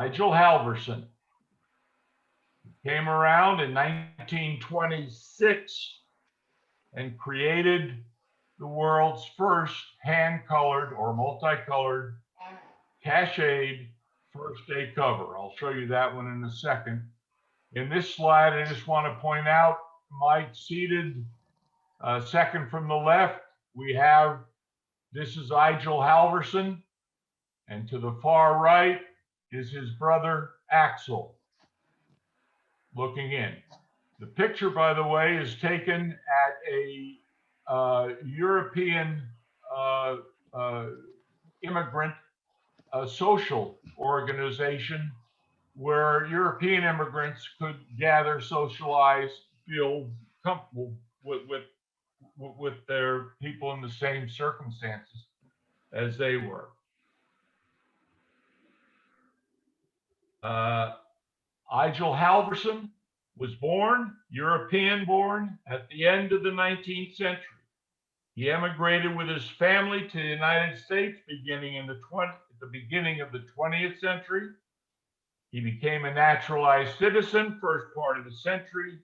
Igel Halverson. He came around in 1926 and created the world's first hand-colored or multicolored cacheted first day cover. I'll show you that one in a second. In this slide, I just want to point out, Mike seated second from the left, we have, this is Igel Halverson, and to the far right is his brother Axel, looking in. The picture, by the way, is taken at a European immigrant social organization where European immigrants could gather, socialize, feel comfortable with their people in the same circumstances as they were. Igel Halverson was European born, at the end of the 19th century. He emigrated with his family to the United States beginning at the beginning of the 20th century. He became a naturalized citizen first part of the century.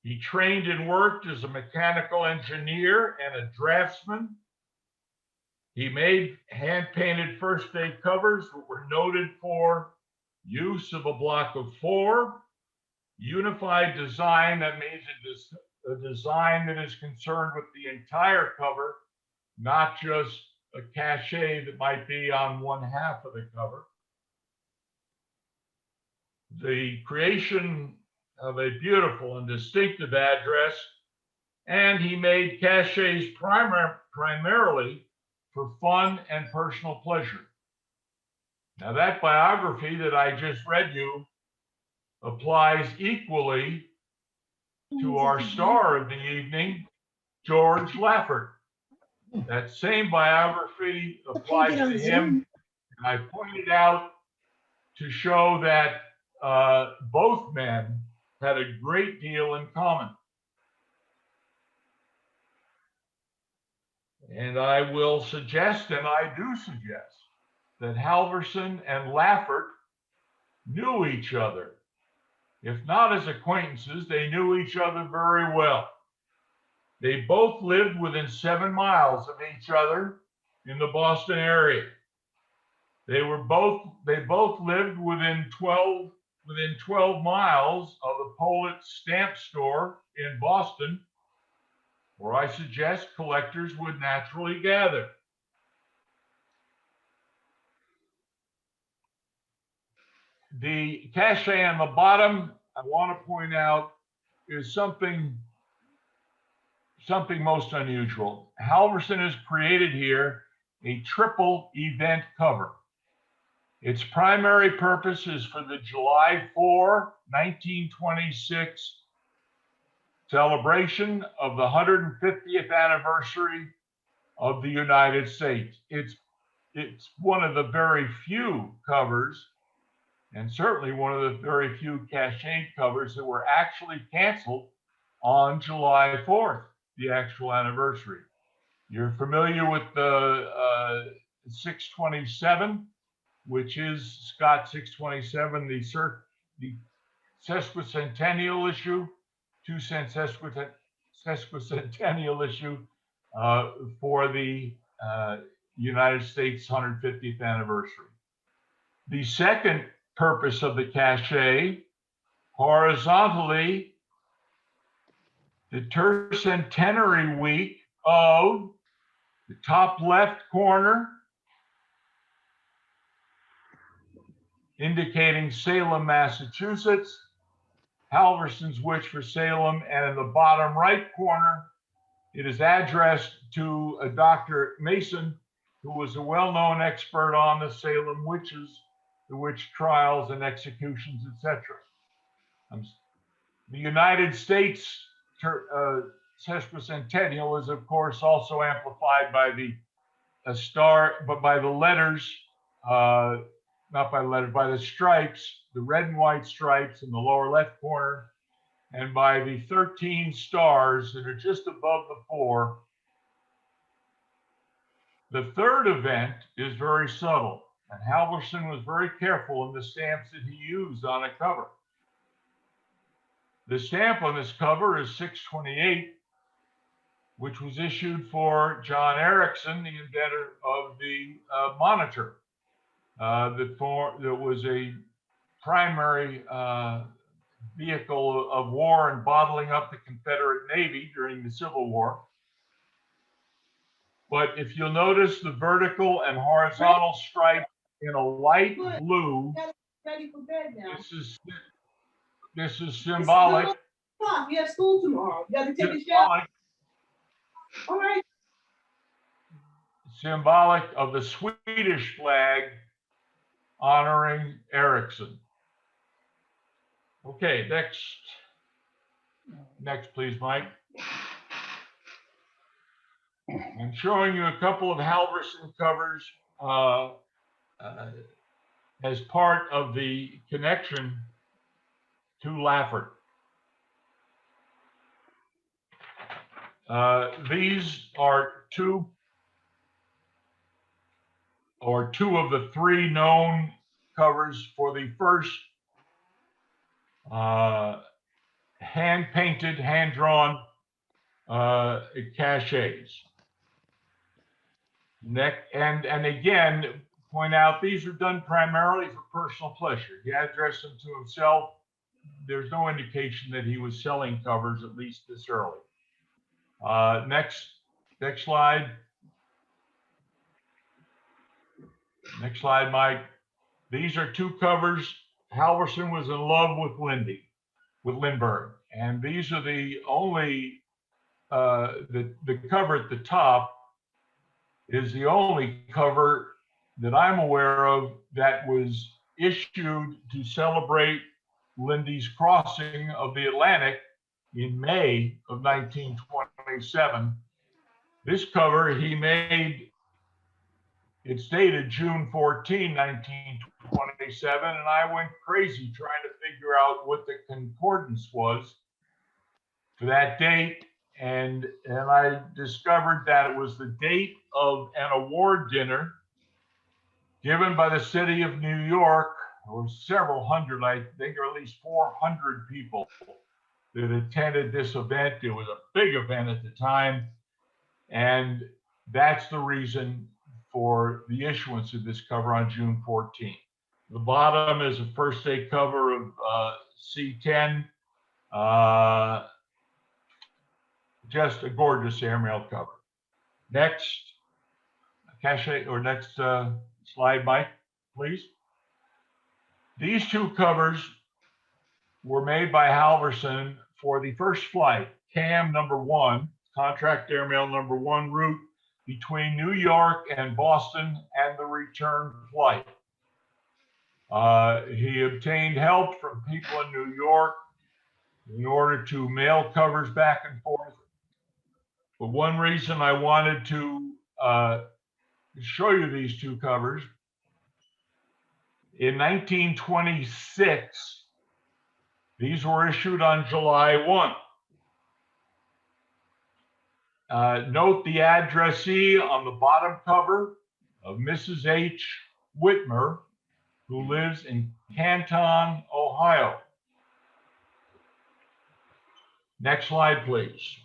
He trained and worked as a mechanical engineer and a draftsman. He made hand-painted first day covers that were noted for use of a block of 4, unified design that means a design that is concerned with the entire cover, not just a cachet that might be on one half of the cover. The creation of a beautiful and distinctive address, and he made cachets primarily for fun and personal pleasure. Now that biography that I just read you applies equally to our star of the evening, George Laffert. That same biography applies to him. And I pointed out to show that both men had a great deal in common. And I will suggest, and I do suggest, that Halverson and Laffert knew each other. If not as acquaintances, they knew each other very well. They both lived within 7 miles of each other in the Boston area. They both lived within 12 miles of the Polit stamp store in Boston, where I suggest collectors would naturally gather. The cachet on the bottom, I want to point out, is something most unusual. Halverson has created here a triple event cover. Its primary purpose is for the July 4, 1926 celebration of the 150th anniversary of the United States. It's one of the very few covers, and certainly one of the very few cachet covers that were actually canceled on July 4th, the actual anniversary. You're familiar with the 627, which is Scott 627, the sesquicentennial issue, 2-cent sesquicentennial issue for the United States 150th anniversary. The second purpose of the cachet, horizontally, the tercentenary week of the top left corner, indicating Salem, Massachusetts, Halverson's wish for Salem, and in the bottom right corner, it is addressed to a Dr. Mason, who was a well-known expert on the Salem witches, the witch trials and executions, etc. The United States sesquicentennial is, of course, also amplified by the by the letters, not by the letters, by the stripes, the red and white stripes in the lower left corner, and by the 13 stars that are just above the 4. The third event is very subtle. And Halverson was very careful in the stamps that he used on a cover. The stamp on this cover is 628, which was issued for John Erickson, the inventor of the monitor. That was a primary vehicle of war and bottling up the Confederate Navy during the Civil War. But if you'll notice the vertical and horizontal stripe in a light blue, this is symbolic. Come on, we have school tomorrow. You gotta take a shower. All right. Symbolic of the Swedish flag honoring Erickson. Okay, next please, Mike. I'm showing you a couple of Halverson covers as part of the connection to Laffert. These are two of the three known covers for the first hand-painted, hand-drawn cachets. And again, point out these are done primarily for personal pleasure. He addressed them to himself. There's no indication that he was selling covers, at least this early. Next slide. Next slide, Mike. These are two covers. Halverson was in love with Lindbergh, and these are the only the cover at the top is the only cover that I'm aware of that was issued to celebrate Lindy's crossing of the Atlantic in May of 1927. This cover he made, it's dated June 14, 1927, and I went crazy trying to figure out what the concordance was for that date. And I discovered that it was the date of an award dinner given by the city of New York. There were several hundred, I think there were at least 400 people that attended this event. It was a big event at the time. And that's the reason for the issuance of this cover on June 14th. The bottom is a first day cover of C10. Just a gorgeous airmail cover. Next, cachet, or next slide, Mike, please. These two covers were made by Halverson for the first flight, CAM #1, contract airmail #1 route between New York and Boston and the return flight. He obtained help from people in New York in order to mail covers back and forth. But one reason I wanted to show you these two covers, in 1926, these were issued on July 1. Note the addressee on the bottom cover of Mrs. H. Whitmer, who lives in Canton, Ohio. Next slide, please.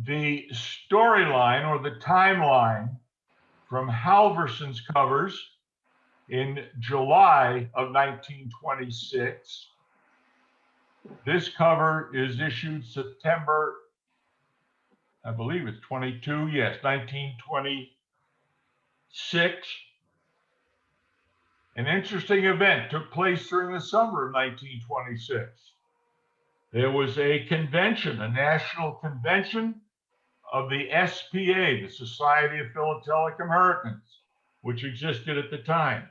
The storyline or the timeline from Halverson's covers in July of 1926. This cover is issued September, I believe it's 22, yes, 1926. An interesting event took place during the summer of 1926. There was a convention, a national convention of the SPA, the Society of Philatelic Americans, which existed at the time.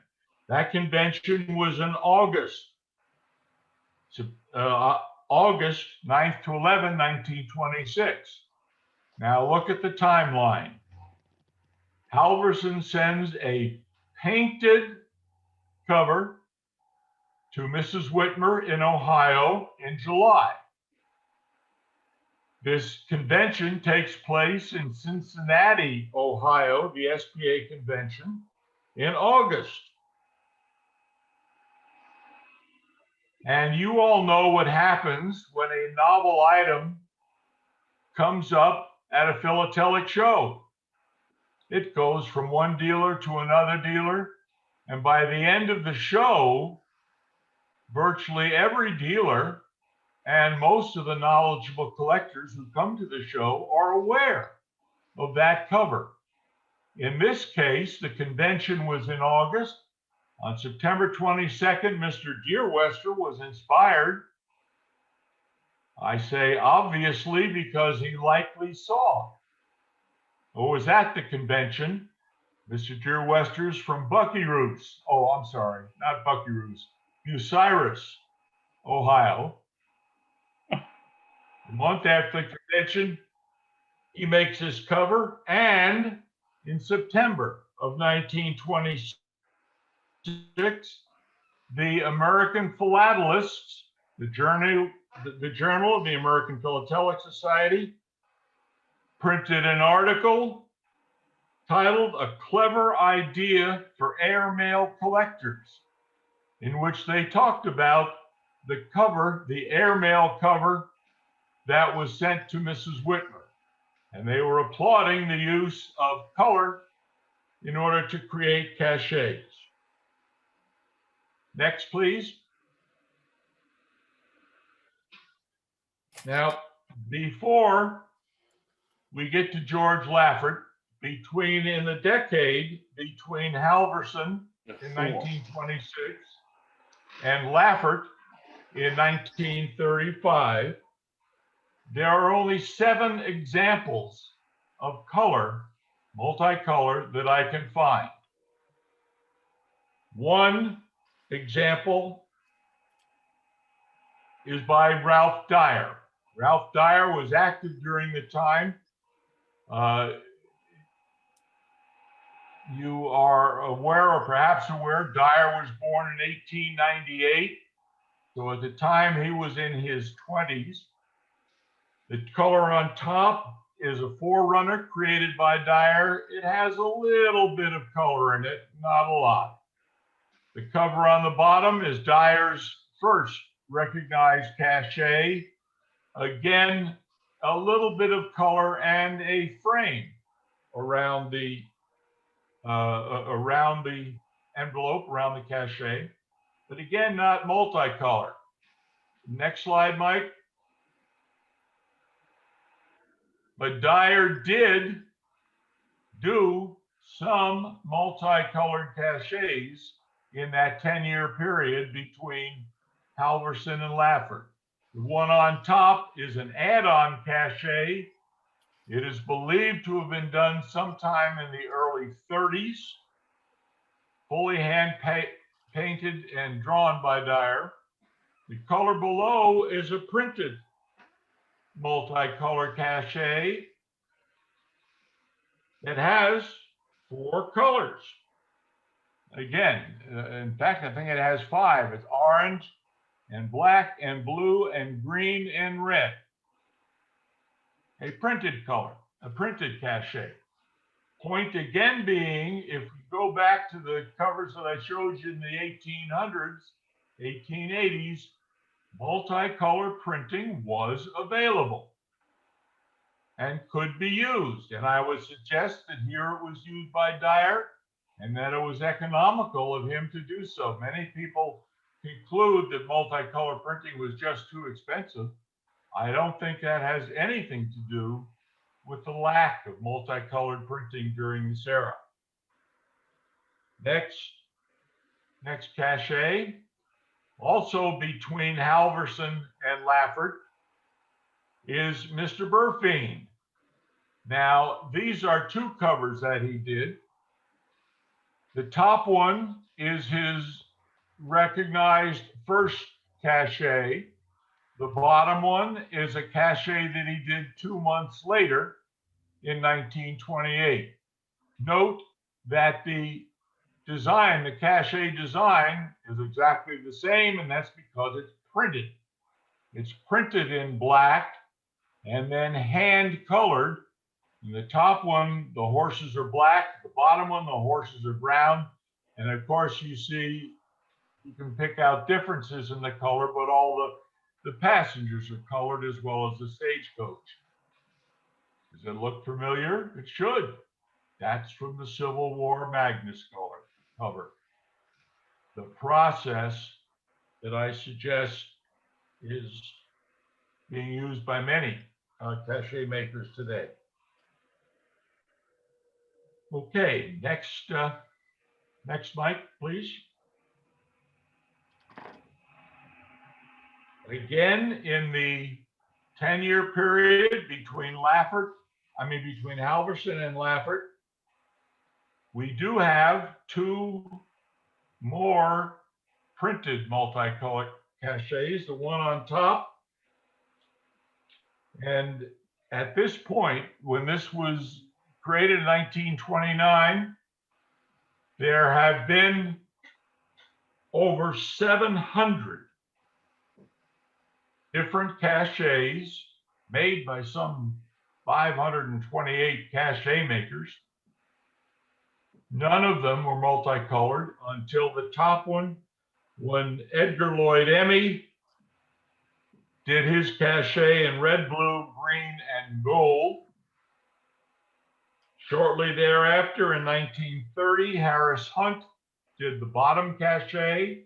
That convention was in August, August 9th to 11, 1926. Now look at the timeline. Halverson sends a painted cover to Mrs. Whitmer in Ohio in July. This convention takes place in Cincinnati, Ohio, the SPA convention, in August. And you all know what happens when a novel item comes up at a philatelic show. It goes from one dealer to another dealer, and by the end of the show, virtually every dealer and most of the knowledgeable collectors who come to the show are aware of that cover. In this case, the convention was in August. On September 22nd, Mr. Deerwester was inspired. I say obviously because he likely saw or was at the convention Mr. Deerwester's from Buckyroos. Oh, I'm sorry, not Buckyroos, Bucyrus, Ohio. A month after the convention, he makes his cover, and in September of 1926, the American Philatelists, the Journal of the American Philatelic Society, printed an article titled "A Clever Idea for Airmail Collectors," in which they talked about the cover, the airmail cover that was sent to Mrs. Whitmer. And they were applauding the use of color in order to create cachets. Next, please. Now, before we get to George Laffert, in the decade between Halverson in 1926 and Laffert in 1935, there are only 7 examples of color, multicolor, that I can find. One example is by Ralph Dyer. Ralph Dyer was active during the time. You are aware, or perhaps aware, Dyer was born in 1898. So at the time he was in his 20s. The color on top is a forerunner created by Dyer. It has a little bit of color in it, not a lot. The cover on the bottom is Dyer's first recognized cachet. Again, a little bit of color and a frame around the envelope, around the cachet, but again, not multicolor. Next slide, Mike. But Dyer did do some multicolored cachets in that 10-year period between Halverson and Laffert. The one on top is an add-on cachet. It is believed to have been done sometime in the early 30s, fully hand-painted and drawn by Dyer. The color below is a printed multicolor cachet that has 4 colors. Again, in fact, I think it has 5. It's orange and black and blue and green and red. A printed color, a printed cachet. Point again being, if we go back to the covers that I showed you in the 1800s, 1880s, multicolor printing was available and could be used. And I would suggest that here it was used by Dyer and that it was economical of him to do so. Many people conclude that multicolor printing was just too expensive. I don't think that has anything to do with the lack of multicolored printing during this era. Next cachet, also between Halverson and Laffert, is Mr. Burpine. Now, these are 2 covers that he did. The top one is his recognized first cachet. The bottom one is a cachet that he did 2 months later in 1928. Note that the design, the cachet design, is exactly the same, and that's because it's printed. It's printed in black, and then hand colored. In the top one, the horses are black. The bottom one, the horses are brown. And of course, you see, you can pick out differences in the color, but all the passengers are colored as well as the stagecoach. Does it look familiar? It should. That's from the Civil War Magnus cover. The process that I suggest is being used by many cachet makers today. Okay, next mic, please. Again, in the 10-year period between Halverson and Laffert, we do have two more printed multicolored cachets, the one on top. And at this point, when this was created in 1929, there have been over 700 different cachets made by some 528 cachet makers. None of them were multicolored until the top one, when Edgar Lloyd Emmy did his cachet in red, blue, green, and gold. Shortly thereafter, in 1930, Harris Hunt did the bottom cachet,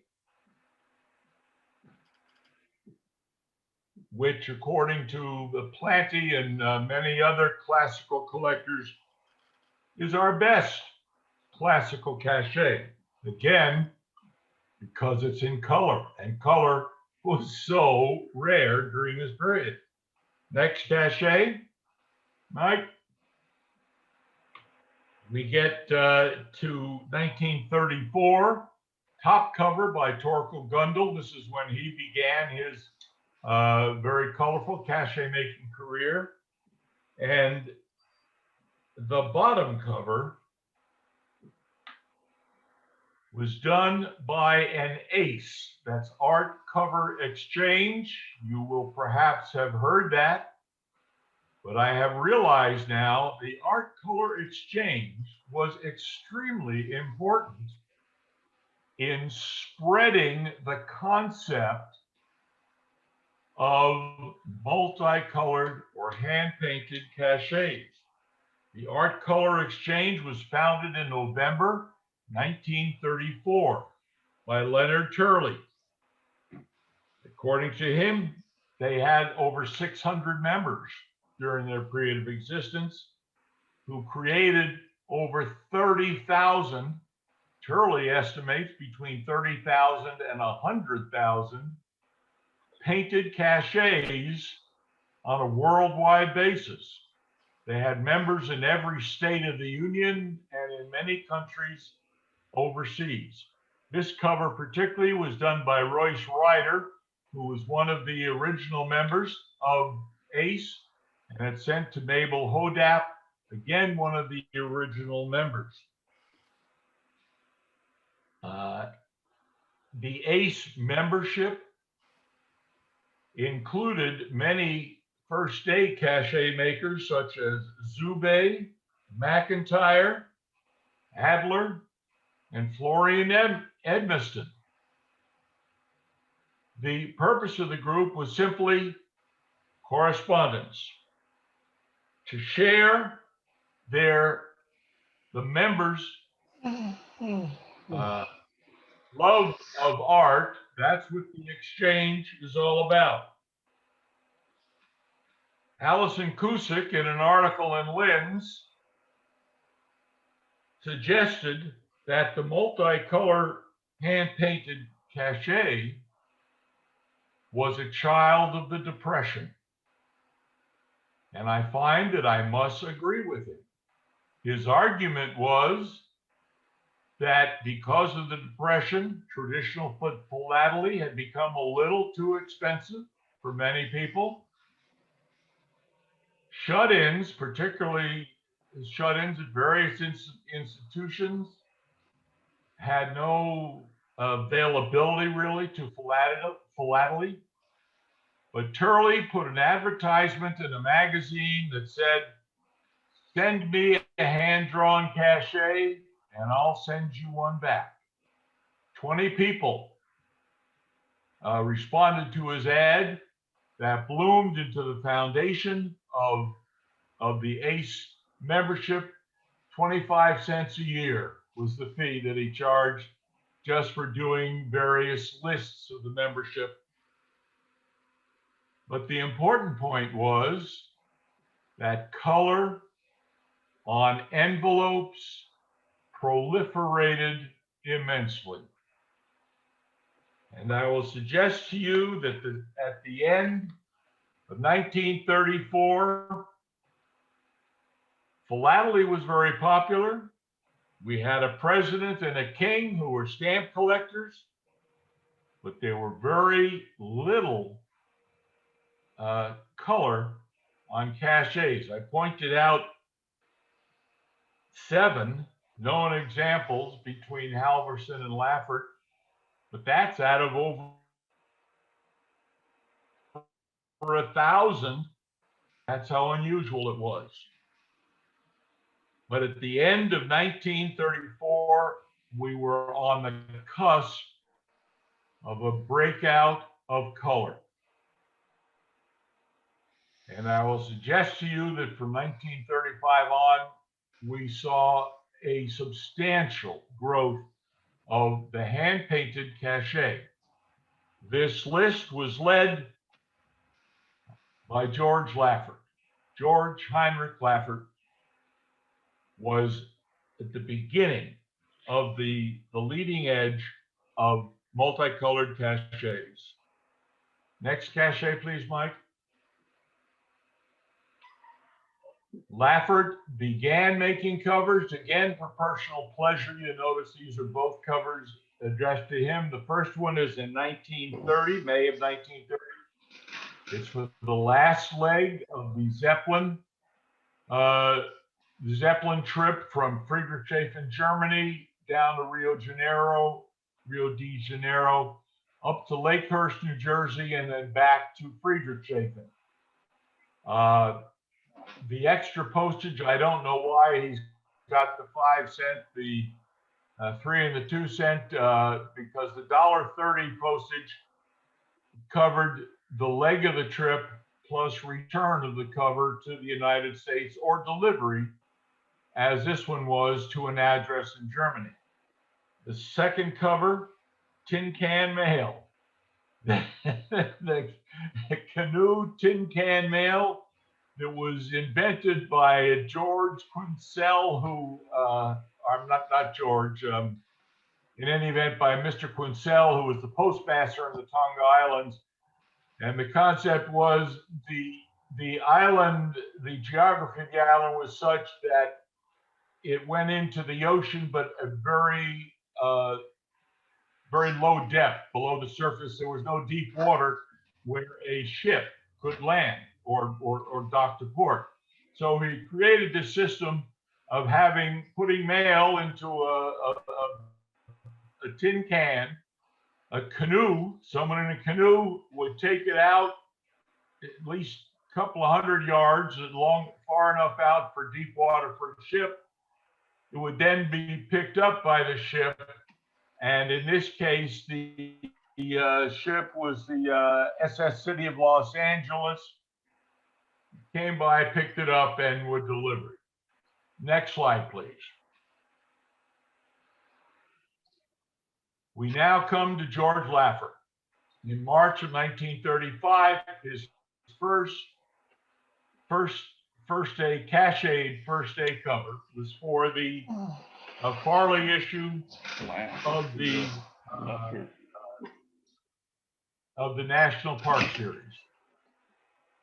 which, according to the Planty and many other classical collectors, is our best classical cachet. Again, because it's in color, and color was so rare during this period. Next cachet, Mike. We get to 1934, top cover by Torquel Gundle. This is when he began his very colorful cachet making career. And the bottom cover was done by an ace. That's Art Cover Exchange. You will perhaps have heard that, but I have realized now the Art Color Exchange was extremely important in spreading the concept of multicolored or hand-painted cachets. The Art Color Exchange was founded in November 1934 by Leonard Turley. According to him, they had over 600 members during their period of existence who created over 30,000, Turley estimates between 30,000 and 100,000 painted cachets on a worldwide basis. They had members in every state of the Union and in many countries overseas. This cover particularly was done by Royce Ryder, who was one of the original members of ACE, and it's sent to Mabel Hodap, again, one of the original members. The ACE membership included many first day cachet makers such as Zube, McIntyre, Adler, and Florian Edmiston. The purpose of the group was simply correspondence, to share the members' love of art. That's what the exchange is all about. Alison Cusick, in an article in Linz, suggested that the multicolor hand-painted cachet was a child of the Depression. And I find that I must agree with him. His argument was that because of the Depression, traditional philately had become a little too expensive for many people. Shut-ins, particularly shut-ins at various institutions, had no availability really to philately. But Turley put an advertisement in a magazine that said, "Send me a hand-drawn cachet and I'll send you one back." 20 people responded to his ad that bloomed into the foundation of the ACE membership. 25 cents a year was the fee that he charged just for doing various lists of the membership. But the important point was that color on envelopes proliferated immensely. And I will suggest to you that at the end of 1934, philately was very popular. We had a president and a king who were stamp collectors, but there were very little color on cachets. I pointed out 7 known examples between Halverson and Laffert, but that's out of over 1,000. That's how unusual it was. But at the end of 1934, we were on the cusp of a breakout of color. And I will suggest to you that from 1935 on, we saw a substantial growth of the hand-painted cachet. This list was led by George Laffert. George Heinrich Laffert was at the beginning of the leading edge of multicolored cachets. Next cachet, please, Mike. Laffert began making covers, again, for personal pleasure. You notice these are both covers addressed to him. The first one is in 1930, May of 1930. It's for the last leg of the Zeppelin trip from Friedrichshafen, Germany, down to Rio de Janeiro, up to Lakehurst, New Jersey, and then back to Friedrichshafen. The extra postage, I don't know why he's got the 5 cent, the 3 and the 2 cent, because the $1.30 postage covered the leg of the trip plus return of the cover to the United States or delivery, as this one was to an address in Germany. The second cover, tin can mail. The canoe tin can mail that was invented by George Quincell, who, I'm not George, in any event, by Mr. Quincell, who was the postmaster in the Tonga Islands. And the concept was the island, the geography of the island was such that it went into the ocean, but a very low depth below the surface. There was no deep water where a ship could land or dock to port. So he created this system of putting mail into a tin can, a canoe. Someone in a canoe would take it out at least a couple of 100 yards, far enough out for deep water for a ship. It would then be picked up by the ship, and in this case, the ship was the SS City of Los Angeles. Came by, picked it up, and would deliver it. Next slide, please. We now come to George Laffert. In March of 1935, his first day cacheted first day cover was for the Farley issue of the National Park Series.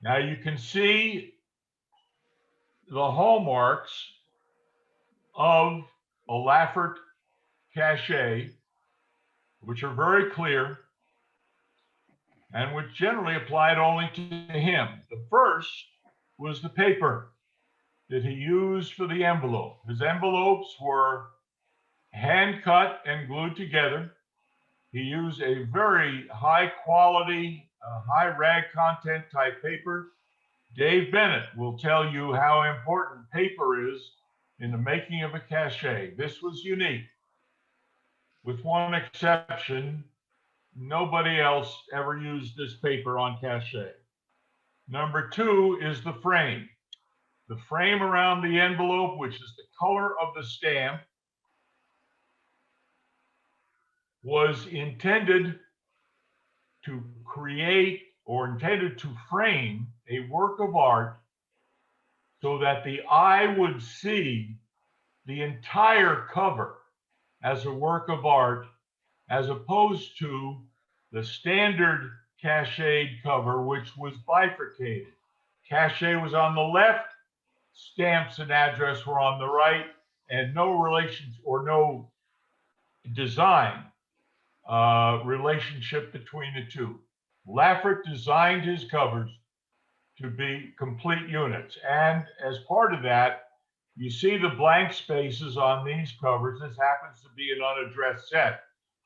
Now you can see the hallmarks of a Laffert cachet, which are very clear and which generally applied only to him. The first was the paper that he used for the envelope. His envelopes were hand cut and glued together. He used a very high quality a high rag content type paper. Dave Bennett will tell you how important paper is in the making of a cachet. This was unique. With one exception, nobody else ever used this paper on cachet. Number two is the frame. The frame around the envelope, which is the color of the stamp, was intended to create or intended to frame a work of art so that the eye would see the entire cover as a work of art, as opposed to the standard cachet cover, which was bifurcated. Cachet was on the left, stamps and address were on the right, and no relations or no design relationship between the two. Laffert designed his covers to be complete units. And as part of that, you see the blank spaces on these covers. This happens to be an unaddressed set,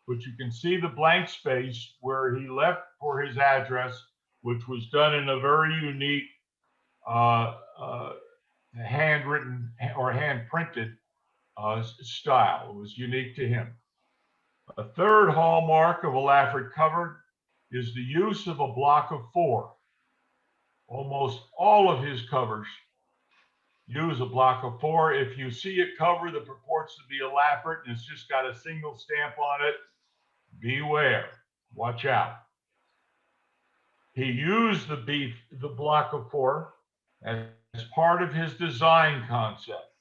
but you can see the blank space where he left for his address, which was done in a very unique handwritten or hand-printed style. It was unique to him. A third hallmark of a Laffert cover is the use of a block of 4. Almost all of his covers use a block of 4. If you see a cover that purports to be a Laffert and it's just got a single stamp on it, beware, watch out. He used the block of 4 as part of his design concept,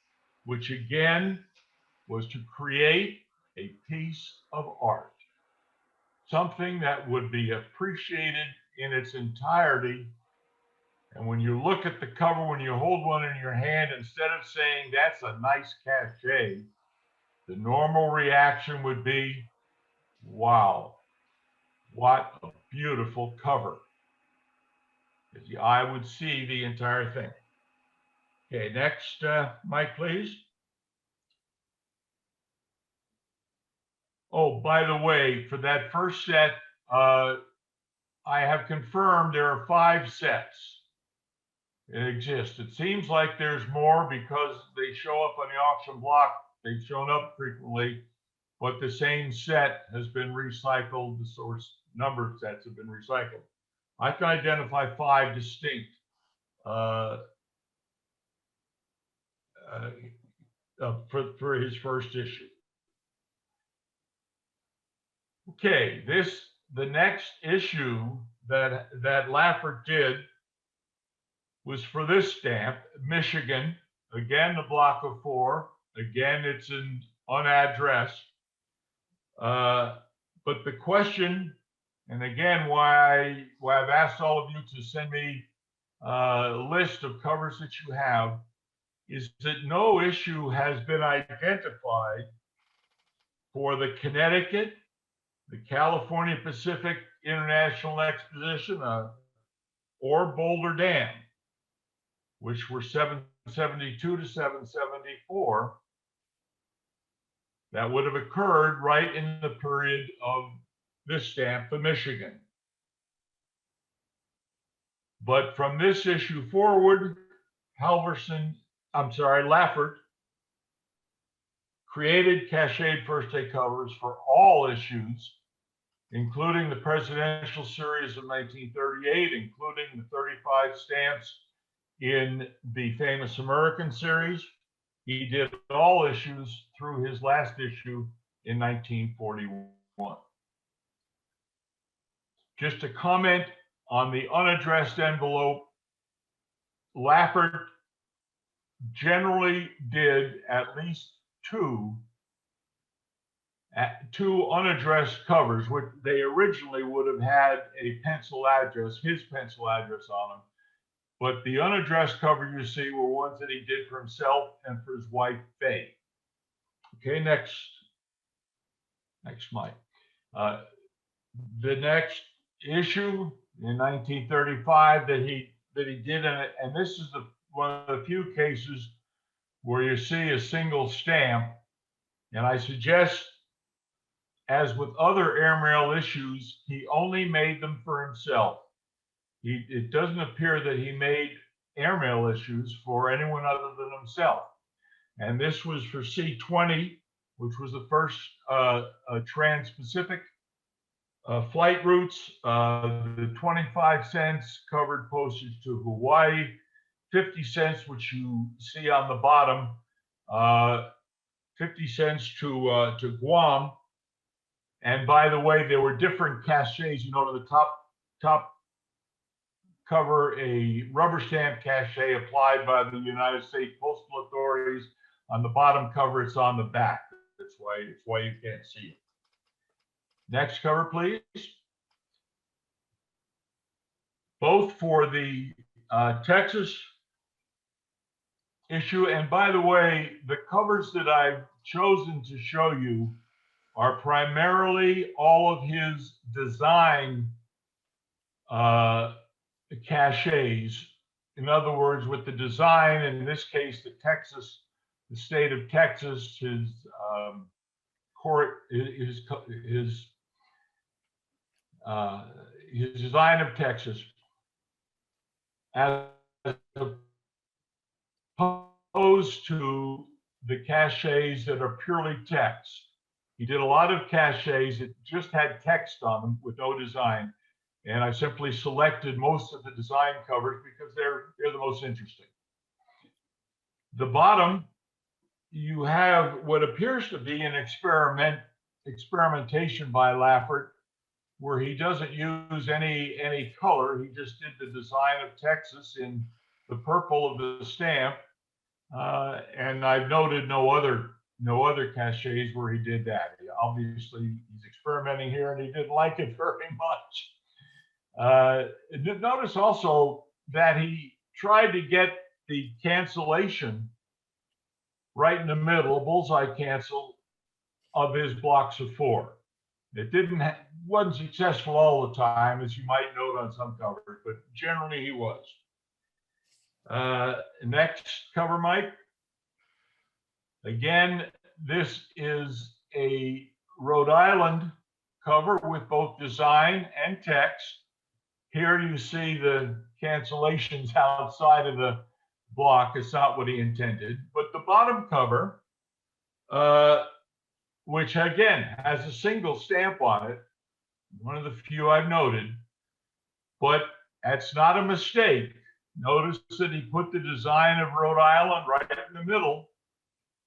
which again was to create a piece of art, something that would be appreciated in its entirety. And when you look at the cover, when you hold one in your hand, instead of saying that's a nice cachet, the normal reaction would be, wow, what a beautiful cover. Because the eye would see the entire thing. Okay, next, Mike, please. Oh, by the way, for that first set, I have confirmed there are 5 sets that exist. It seems like there's more because they show up on the auction block. They've shown up frequently, but the same set has been recycled. The source number of sets have been recycled. I can identify 5 distinct for his first issue. Okay, the next issue that Laffert did was for this stamp, Michigan. Again, the block of 4. Again, it's in unaddressed. But the question, and again, why I've asked all of you to send me a list of covers that you have, is that no issue has been identified for the Connecticut, the California Pacific International Exposition, or Boulder Dam, which were 772 to 774. That would have occurred right in the period of this stamp, the Michigan. But from this issue forward, Laffert created cacheted first day covers for all issues, including the presidential series of 1938, including the 35 stamps in the famous American series. He did all issues through his last issue in 1941. Just a comment on the unaddressed envelope, Laffert generally did at least two unaddressed covers, which they originally would have had a pencil address, his pencil address on them. But the unaddressed cover you see were ones that he did for himself and for his wife, Faye. Okay, next, Mike. The next issue in 1935 that he did, and this is one of the few cases where you see a single stamp, and I suggest as with other airmail issues, he only made them for himself. It doesn't appear that he made airmail issues for anyone other than himself. And this was for C-20, which was the first trans-Pacific flight routes. The 25 cents covered postage to Hawaii, 50 cents, which you see on the bottom, 50 cents to Guam. And by the way, there were different cachets. You know, to the top cover a rubber stamp cachet applied by the United States Postal Authorities. On the bottom cover, it's on the back. That's why you can't see it. Next cover, please. Both for the Texas issue, and by the way, the covers that I've chosen to show you are primarily all of his design cachets. In other words, with the design, in this case, the state of Texas, his design of Texas, as opposed to the cachets that are purely text. He did a lot of cachets that just had text on them with no design. And I simply selected most of the design covers because they're the most interesting. The bottom, you have what appears to be an experimentation by Laffert, where he doesn't use any color. He just did the design of Texas in the purple of the stamp. And I've noted no other cachets where he did that. Obviously, he's experimenting here and he didn't like it very much. Notice also that he tried to get the cancellation right in the middle, bullseye cancel of his blocks of 4. It wasn't successful all the time, as you might note on some covers, but generally he was. Next cover, Mike. Again, this is a Rhode Island cover with both design and text. Here you see the cancellations outside of the block. It's not what he intended. But the bottom cover, which again has a single stamp on it, one of the few I've noted, but that's not a mistake. Notice that he put the design of Rhode Island right in the middle.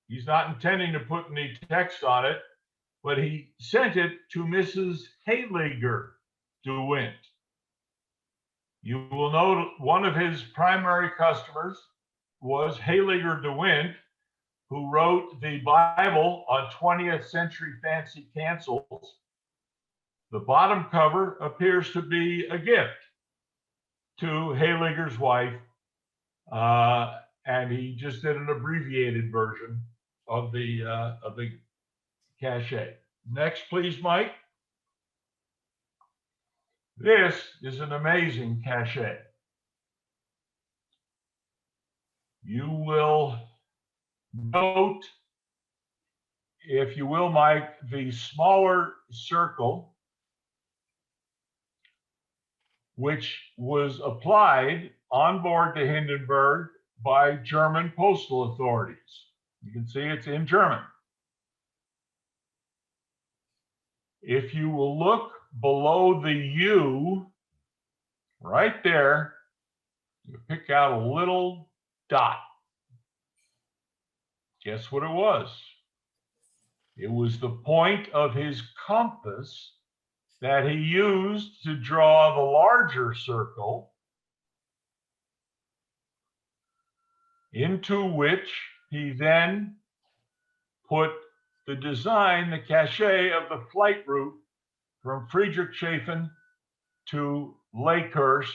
He's not intending to put any text on it, but he sent it to Mrs. Hayliger DeWint. You will note one of his primary customers was Hayliger DeWint, who wrote the Bible on 20th century fancy cancels. The bottom cover appears to be a gift to Hayliger's wife, and he just did an abbreviated version of the cachet. Next, please, Mike. This is an amazing cachet. You will note, if you will, Mike, the smaller circle, which was applied on board the Hindenburg by German postal authorities. You can see it's in German. If you will look below the U, right there, you pick out a little dot. Guess what it was? It was the point of his compass that he used to draw the larger circle, into which he then put the design, the cachet of the flight route from Friedrichshafen to Lakehurst,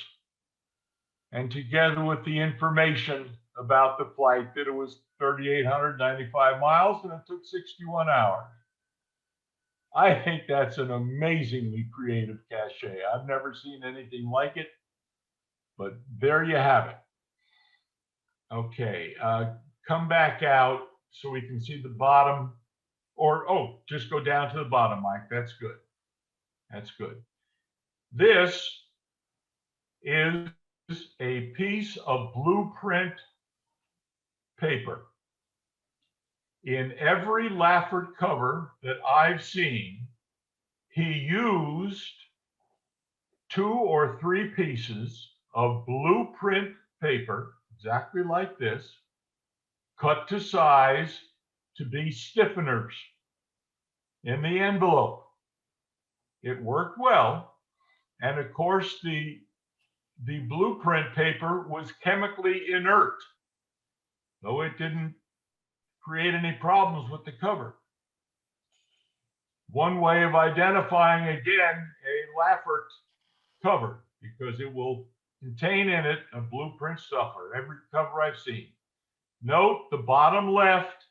and together with the information about the flight, that it was 3,895 miles and it took 61 hours. I think that's an amazingly creative cachet. I've never seen anything like it, but there you have it. Okay, come back out so we can see the bottom or, oh, just go down to the bottom, Mike. That's good. That's good. This is a piece of blueprint paper. In every Laffert cover that I've seen, he used 2 or 3 pieces of blueprint paper, exactly like this, cut to size to be stiffeners in the envelope. It worked well. And of course, the blueprint paper was chemically inert, though it didn't create any problems with the cover. One way of identifying, again, a Laffert cover, because it will contain in it a blueprint stuffer, every cover I've seen. Note the bottom left,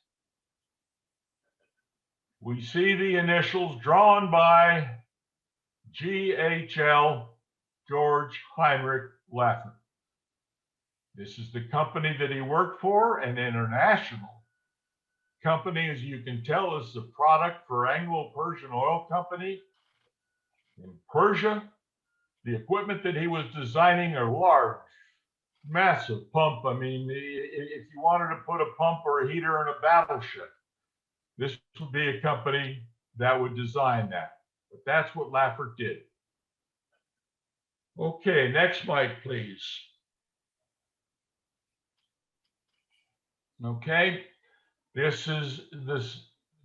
we see the initials drawn by GHL, George Heinrich Laffert. This is the company that he worked for, an international company. As you can tell, is the product for Anglo-Persian Oil Company in Persia. The equipment that he was designing are large, massive pump. I mean, if you wanted to put a pump or a heater in a battleship, this would be a company that would design that. But that's what Laffert did. Okay, next mic, please. Okay, this is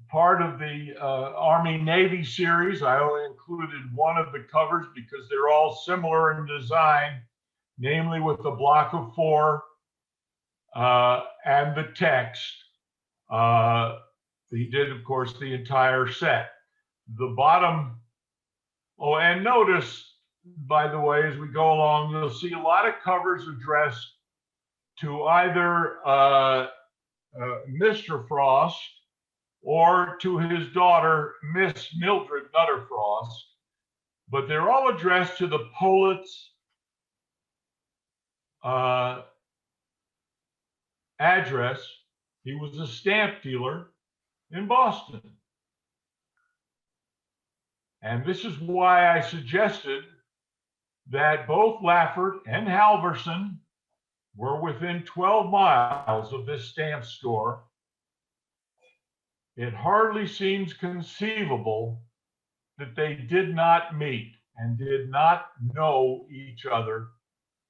part of the Army-Navy series. I only included one of the covers because they're all similar in design, namely with the block of 4 and the text. He did, of course, the entire set. The bottom, oh, and notice, by the way, as we go along, you'll see a lot of covers addressed to either Mr. Frost or to his daughter, Miss Mildred Nutter Frost, but they're all addressed to the poet's address. He was a stamp dealer in Boston. And this is why I suggested that both Laffert and Halverson were within 12 miles of this stamp store. It hardly seems conceivable that they did not meet and did not know each other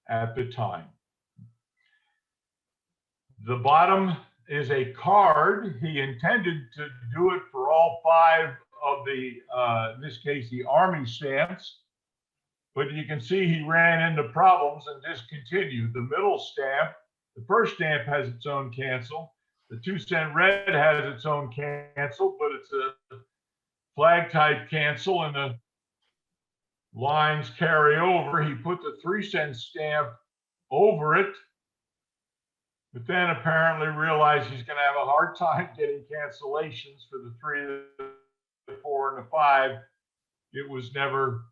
at the time. The bottom is a card. He intended to do it for all 5 of the, in this case, the Army stamps. But you can see he ran into problems and discontinued. The middle stamp, the first stamp has its own cancel. The 2-cent red has its own cancel, but it's a flag type cancel and the lines carry over. He put the 3-cent stamp over it, but then apparently realized he's going to have a hard time getting cancellations for the 3, the 4, and the 5. It was never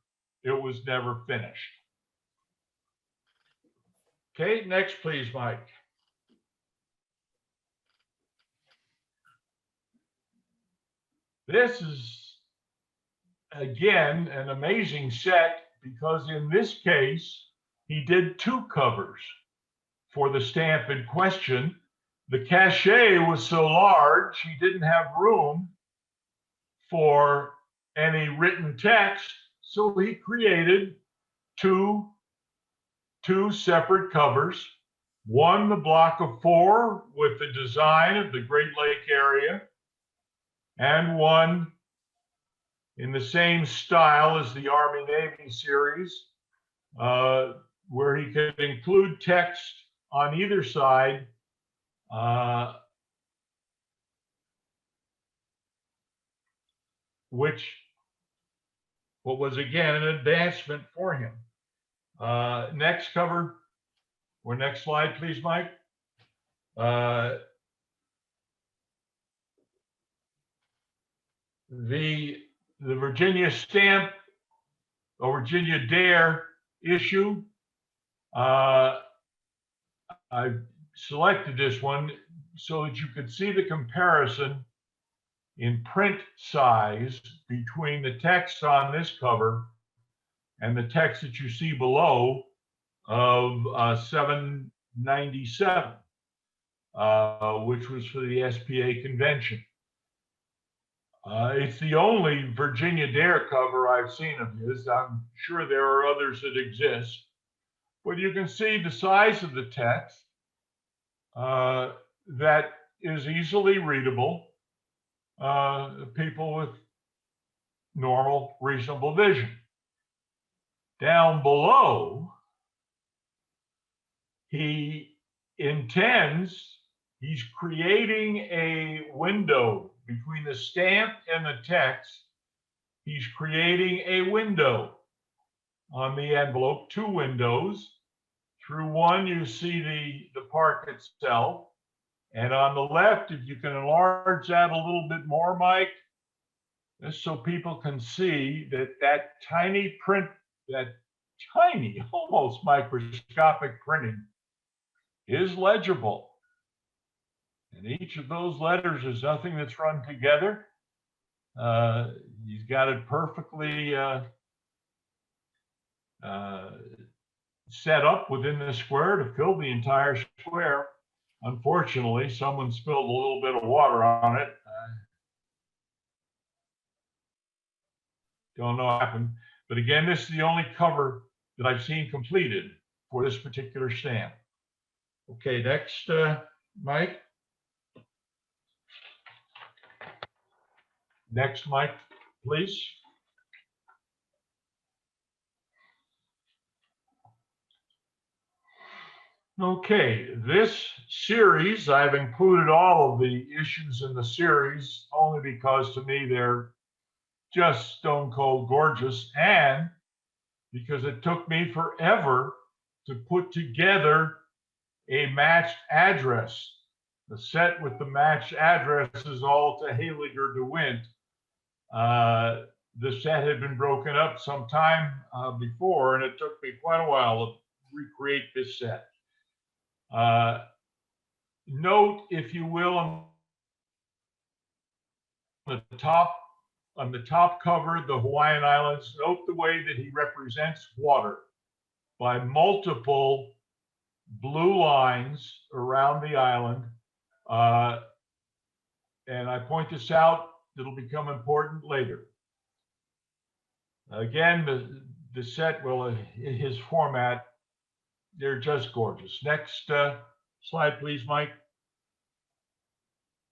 finished. Okay, next, please, Mike. This is, again, an amazing set because in this case, he did 2 covers for the stamp in question. The cachet was so large, he didn't have room for any written text, so he created two separate covers. One, the block of 4 with the design of the Great Lake area, and one in the same style as the Army-Navy series, where he could include text on either side, which was again an advancement for him. Next cover, or next slide, please, Mike. The Virginia stamp, or Virginia Dyer issue. I selected this one so that you could see the comparison in print size between the text on this cover and the text that you see below of 797, which was for the SPA convention. It's the only Virginia Dare cover I've seen of his. I'm sure there are others that exist, but you can see the size of the text that is easily readable. People with normal, reasonable vision. Down below, he's creating a window between the stamp and the text. He's creating a window on the envelope, two windows. Through one, you see the park itself. And on the left, if you can enlarge that a little bit more, Mike, just so people can see that tiny print, that tiny, almost microscopic printing is legible. And each of those letters is nothing that's run together. He's got it perfectly set up within the square to fill the entire square. Unfortunately, someone spilled a little bit of water on it. Don't know what happened. But again, this is the only cover that I've seen completed for this particular stamp. Okay, next, Mike. Next, Mike, please. Okay, this series, I've included all of the issues in the series only because to me they're just stone cold gorgeous, and because it took me forever to put together a matched address. The set with the matched addresses all to Heiliger de Wind. The set had been broken up some time before, and it took me quite a while to recreate this set. Note, if you will, on the top cover, the Hawaiian Islands, note the way that he represents water by multiple blue lines around the island. And I point this out, it'll become important later. Again, the set will, in his format, they're just gorgeous. Next slide, please, Mike.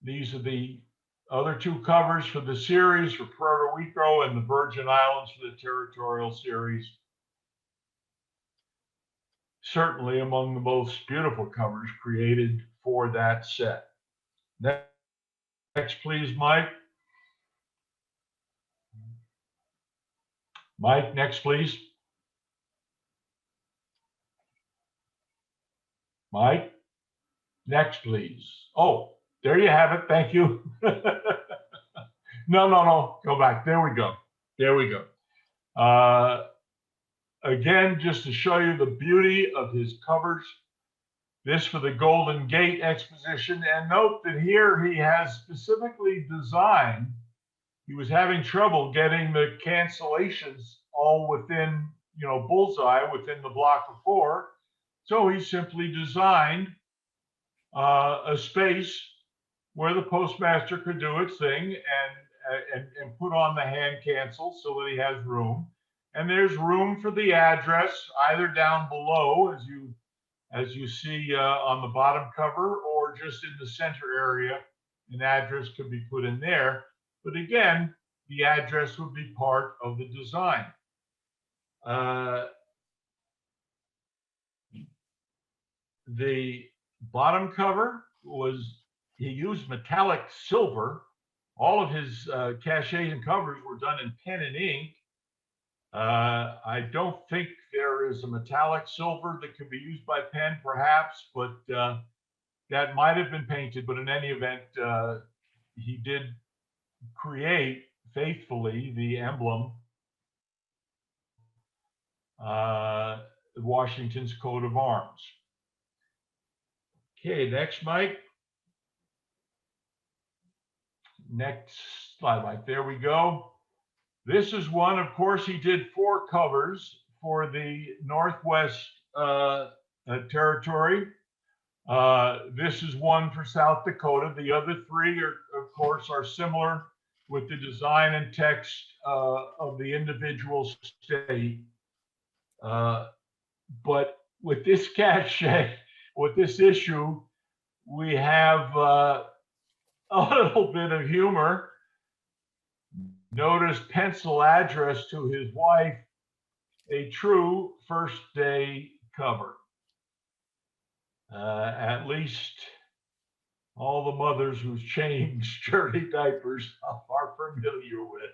These are the other two covers for the series for Puerto Rico and the Virgin Islands for the territorial series. Certainly among the most beautiful covers created for that set. Next, please, Mike. Mike, next, please. Mike, next, please. Oh, there you have it. Thank you. No. Go back. There we go. There we go. Again, just to show you the beauty of his covers. This for the Golden Gate Exposition. And note that here he has specifically designed, he was having trouble getting the cancellations all within, bullseye within the block of 4. So he simply designed a space where the postmaster could do its thing and put on the hand cancel so that he has room. And there's room for the address either down below, as you see on the bottom cover, or just in the center area. An address could be put in there. But again, the address would be part of the design. The bottom cover was, he used metallic silver. All of his cachets and covers were done in pen and ink. I don't think there is a metallic silver that could be used by pen, perhaps, but that might have been painted. But in any event, he did create faithfully the emblem, Washington's coat of arms. Okay, next, Mike. Next slide, Mike. There we go. This is one, of course, he did 4 covers for the Northwest Territory. This is one for South Dakota. The other 3 are, of course, are similar with the design and text of the individual state. But with this cachet, with this issue, we have a little bit of humor. Notice pencil address to his wife, a true first day cover. At least all the mothers who's changed dirty diapers are familiar with.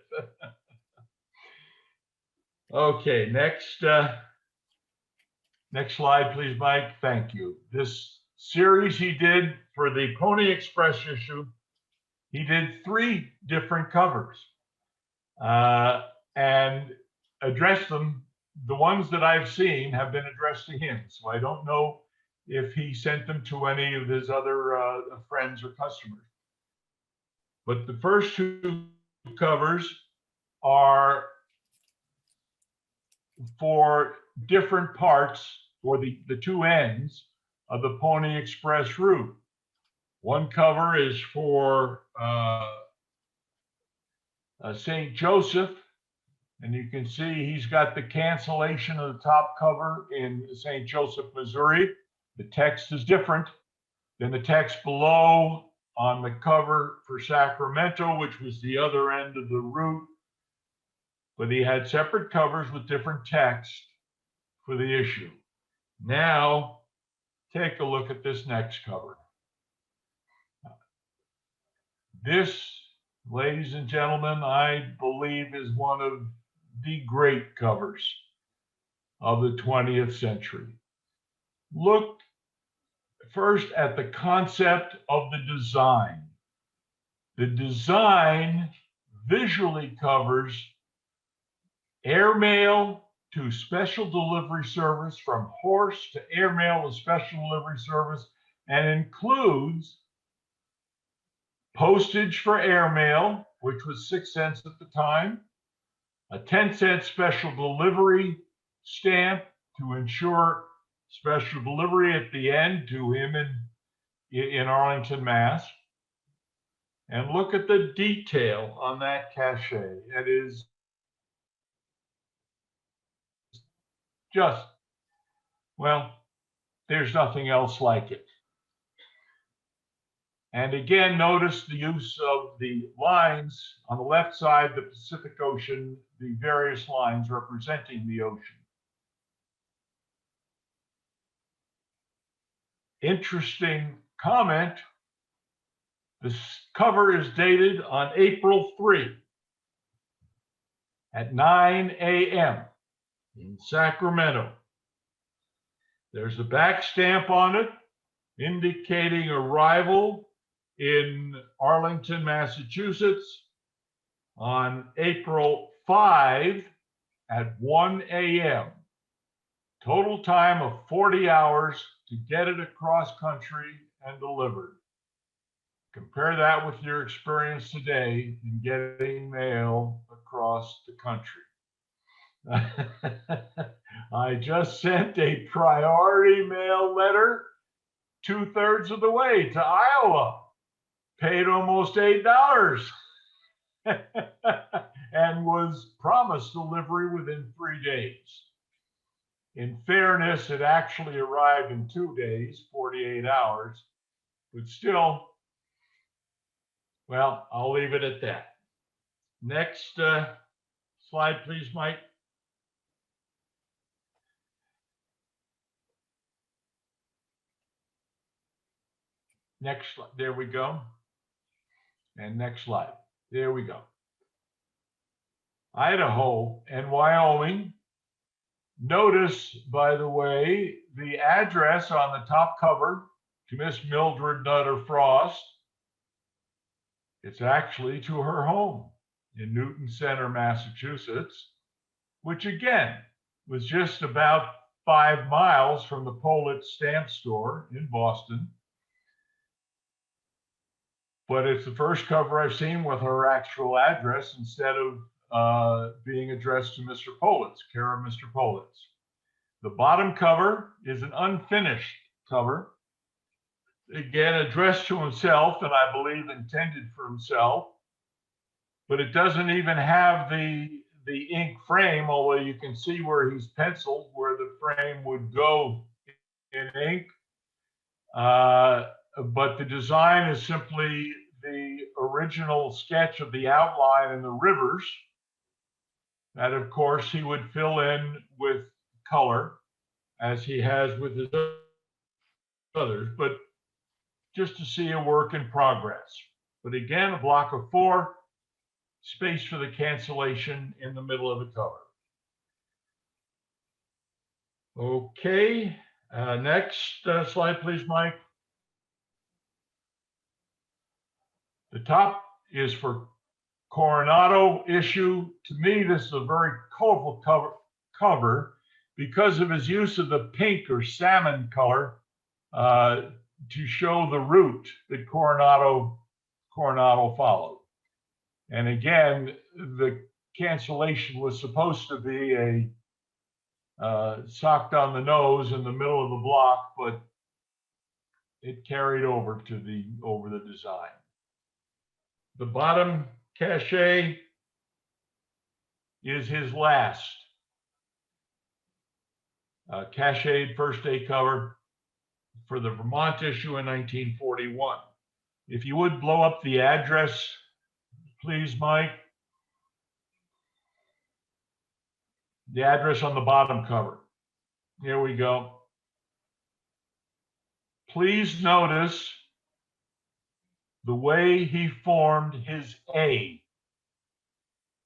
Okay, next slide, please, Mike. Thank you. This series he did for the Pony Express issue, he did 3 different covers and addressed them. The ones that I've seen have been addressed to him, so I don't know if he sent them to any of his other friends or customers. But the first 2 covers are for different parts, or the 2 ends of the Pony Express route. One cover is for St. Joseph, and you can see he's got the cancellation of the top cover in St. Joseph, Missouri. The text is different than the text below on the cover for Sacramento, which was the other end of the route. But he had separate covers with different text for the issue. Now, take a look at this next cover. This, ladies and gentlemen, I believe is one of the great covers of the 20th century. Look first at the concept of the design. The design visually covers airmail to special delivery service, from horse to airmail to special delivery service, and includes postage for airmail, which was 6 cents at the time, a 10-cent special delivery stamp to ensure special delivery at the end to him in Arlington, Mass. And look at the detail on that cachet. It is just, well, there's nothing else like it. And again, notice the use of the lines on the left side, the Pacific Ocean, the various lines representing the ocean. Interesting comment. This cover is dated on April 3 at 9 a.m. in Sacramento. There's a back stamp on it indicating arrival in Arlington, Massachusetts on April 5 at 1 a.m. Total time of 40 hours to get it across country and delivered. Compare that with your experience today in getting mail across the country. I just sent a priority mail letter 2/3 of the way to Iowa, paid almost $8 and was promised delivery within 3 days. In fairness, it actually arrived in 2 days, 48 hours, but still, well, I'll leave it at that. Next slide, please, Mike. Next slide, there we go. And next slide, there we go. Idaho and Wyoming. Notice, by the way, the address on the top cover to Miss Mildred Nutter Frost. It's actually to her home in Newton Center, Massachusetts, which again was just about 5 miles from the Pollitt Stamp Store in Boston. but it's the first cover I've seen with her actual address instead of being addressed to Mr. Politz, care of Mr. Politz. The bottom cover is an unfinished cover, again addressed to himself, and I believe intended for himself, but it doesn't even have the ink frame, although you can see where he's penciled, where the frame would go in ink. But the design is simply the original sketch of the outline and the rivers that, of course, he would fill in with color as he has with his others, but just to see a work in progress. But again, a block of 4, space for the cancellation in the middle of the cover. Okay, next slide, please, Mike. The top is for Coronado issue. To me, this is a very colorful cover because of his use of the pink or salmon color to show the route that Coronado followed. And again, the cancellation was supposed to be a socked on the nose in the middle of the block, but it carried over to the design. The bottom cachet is his last cacheted first day cover for the Vermont issue in 1941. If you would blow up the address, please, Mike. The address on the bottom cover. Here we go. Please notice the way he formed his A,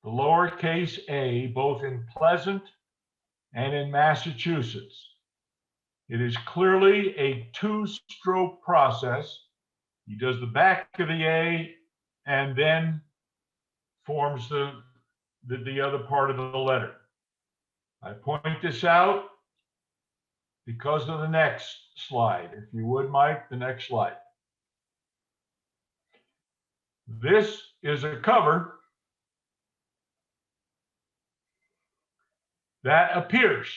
the lowercase a, both in Pleasant and in Massachusetts. It is clearly a 2-stroke process. He does the back of the A and then forms the other part of the letter. I point this out because of the next slide. If you would, Mike, the next slide. This is a cover that appears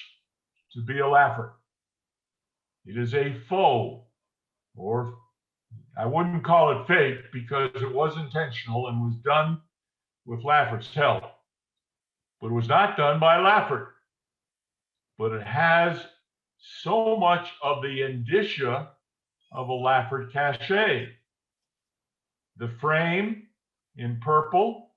to be a Laffert. It is a faux, or I wouldn't call it fake because it was intentional and was done with Laffert's help, but it was not done by Laffert. But it has so much of the indicia of a Laffert cachet. The frame in purple,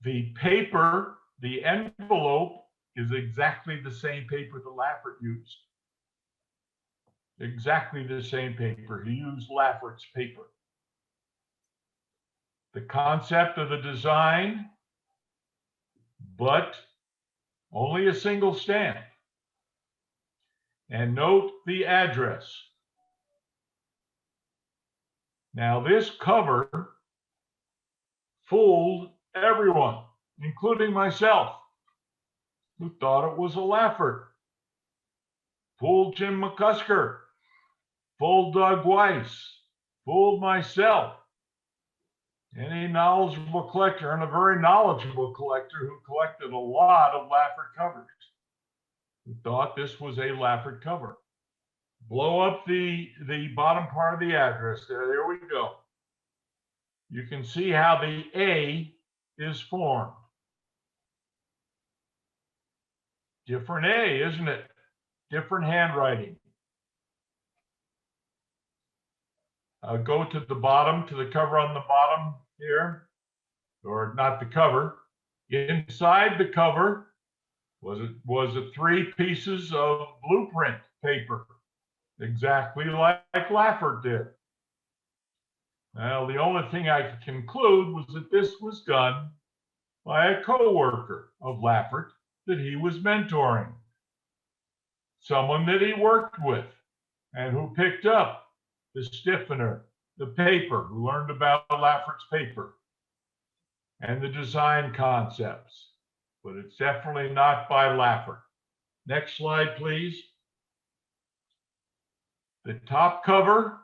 the paper, the envelope is exactly the same paper that Laffert used. Exactly the same paper. He used Laffert's paper. The concept of the design, but only a single stamp. And note the address. Now this cover fooled everyone, including myself, who thought it was a Laffert. Fooled Jim McCusker, fooled Doug Weiss, fooled myself. Any knowledgeable collector, and a very knowledgeable collector who collected a lot of Laffert covers, who thought this was a Laffert cover. Blow up the bottom part of the address there. There we go. You can see how the A is formed. Different A, isn't it? Different handwriting. Go to the bottom, to the cover on the bottom here, or not the cover. Inside the cover was it 3 pieces of blueprint paper, exactly like Laffert did. Well, the only thing I could conclude was that this was done by a co-worker of Laffert that he was mentoring, someone that he worked with and who picked up the stiffener, the paper, who learned about Laffert's paper and the design concepts, but it's definitely not by Laffert. Next slide, please. The top cover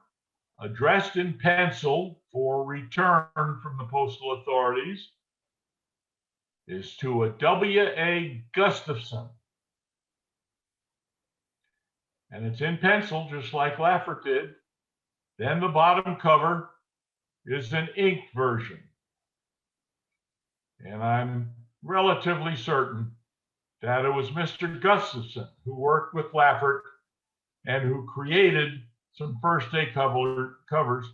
addressed in pencil for return from the postal authorities is to a W.A. Gustafson. And it's in pencil, just like Laffert did. Then the bottom cover is an inked version. And I'm relatively certain that it was Mr. Gustafson who worked with Laffert and who created some first day covers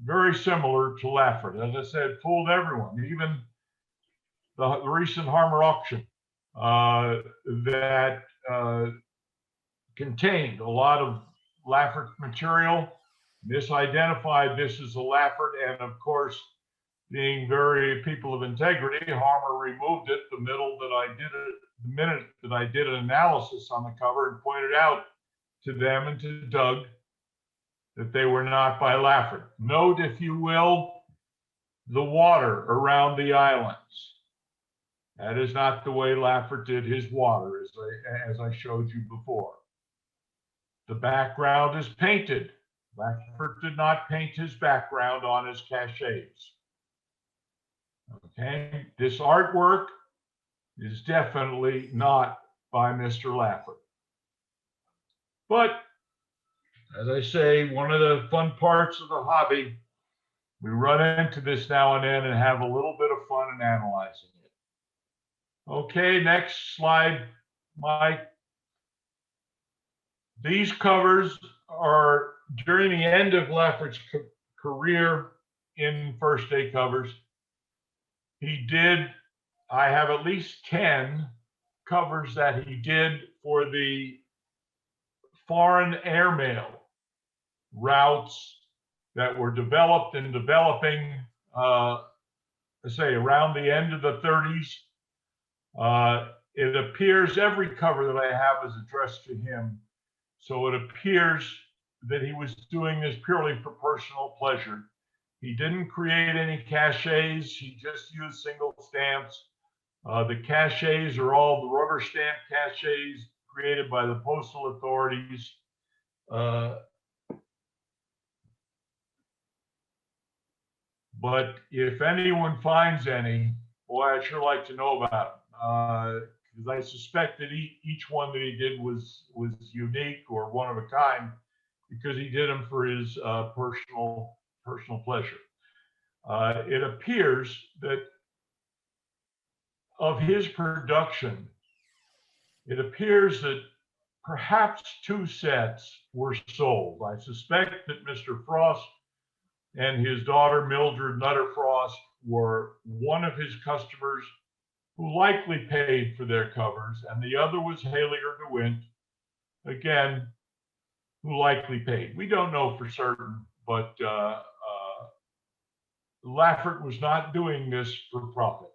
very similar to Laffert. As I said, fooled everyone, even the recent Harmer auction that contained a lot of Laffert material, misidentified this as a Laffert, and of course, being very people of integrity, Harmer removed it the minute that I did an analysis on the cover and pointed out to them and to Doug that they were not by Laffert. Note, if you will, the water around the islands. That is not the way Laffert did his water, as I showed you before. The background is painted. Laffert did not paint his background on his cachets. Okay, this artwork is definitely not by Mr. Laffert. But as I say, one of the fun parts of the hobby, we run into this now and then and have a little bit of fun in analyzing it. Okay, next slide, Mike. These covers are during the end of Laffert's career in first day covers. He did, I have at least 10 covers that he did for the foreign airmail routes that were developed and developing, say around the end of the 30s. It appears every cover that I have is addressed to him. So it appears that he was doing this purely for personal pleasure. He didn't create any cachets. He just used single stamps. The cachets are all the rubber stamp cachets created by the postal authorities. But if anyone finds any, boy, I'd sure like to know about them. Because I suspect that each one that he did was unique or one of a kind, because he did them for his personal pleasure. It appears that of his production, it appears that perhaps 2 sets were sold. I suspect that Mr. Frost and his daughter Mildred Nutter Frost were one of his customers who likely paid for their covers, and the other was Haliger de Wint, again, who likely paid. We don't know for certain, but Laffert was not doing this for profit.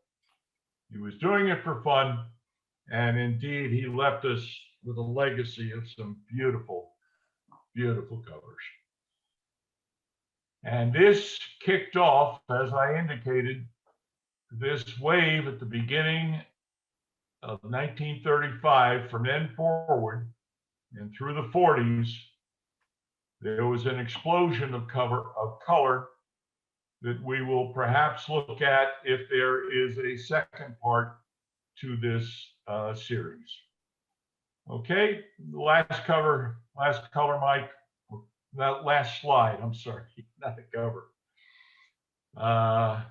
He was doing it for fun, and indeed, he left us with a legacy of some beautiful, beautiful covers. And this kicked off, as I indicated, this wave at the beginning of 1935. From then forward and through the 40s, there was an explosion of color that we will perhaps look at if there is a second part to this series. Okay, the last color, Mike. That last slide, I'm sorry, not the cover. A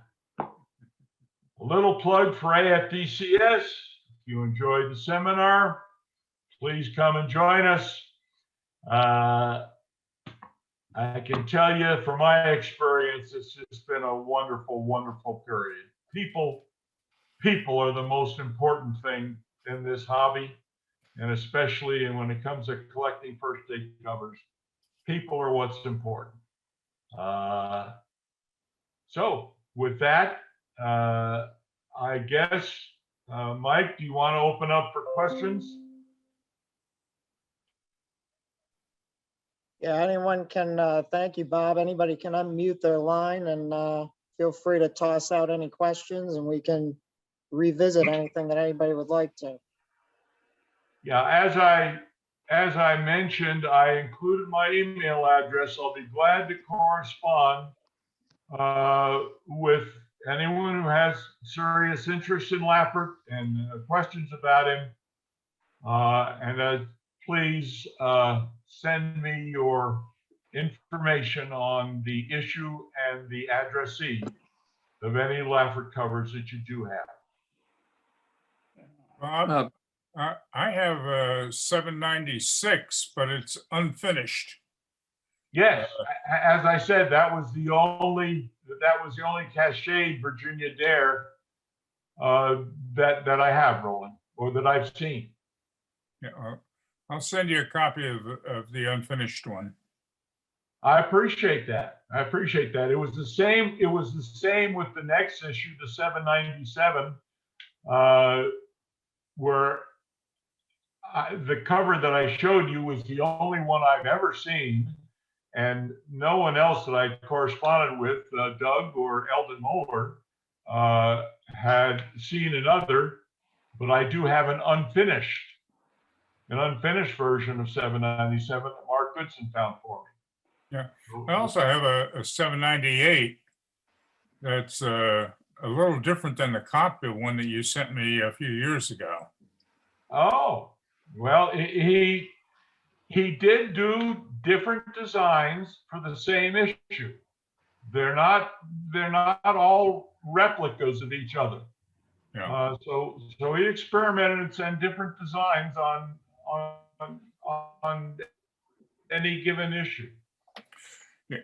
little plug for AFDCS. If you enjoyed the seminar, please come and join us. I can tell you from my experience, it's just been a wonderful, wonderful period. People are the most important thing in this hobby, and especially when it comes to collecting first day covers, people are what's important. So with that, I guess, Mike, do you want to open up for questions? Yeah, anyone can, thank you, Bob. Anybody can unmute their line and feel free to toss out any questions and we can revisit anything that anybody would like to. Yeah, as I as I mentioned, I included my email address. I'll be glad to correspond with anyone who has serious interest in Laffert and questions about him. Please send me your information on the issue and the addressee of any Laffert covers that you do have. Bob, I have 796, but it's unfinished. Yes, as I said, that was the only Cachets Virginia Dare that I have, Roland, or that I've seen. Yeah, I'll send you a copy of the unfinished one. I appreciate that. I appreciate that. It was the same. It was the same with the next issue, the 797, where the cover that I showed you was the only one I've ever seen, and no one else that I corresponded with, Doug or Eldon Moeller, had seen another. But I do have an unfinished version of 797 that Mark Goodson found for me. Yeah, I also have a 798 that's a little different than the cockpit one that you sent me a few years ago. Oh, well, he did do different designs for the same issue. They're not all replicas of each other. Yeah. So he experimented and sent different designs on any given issue.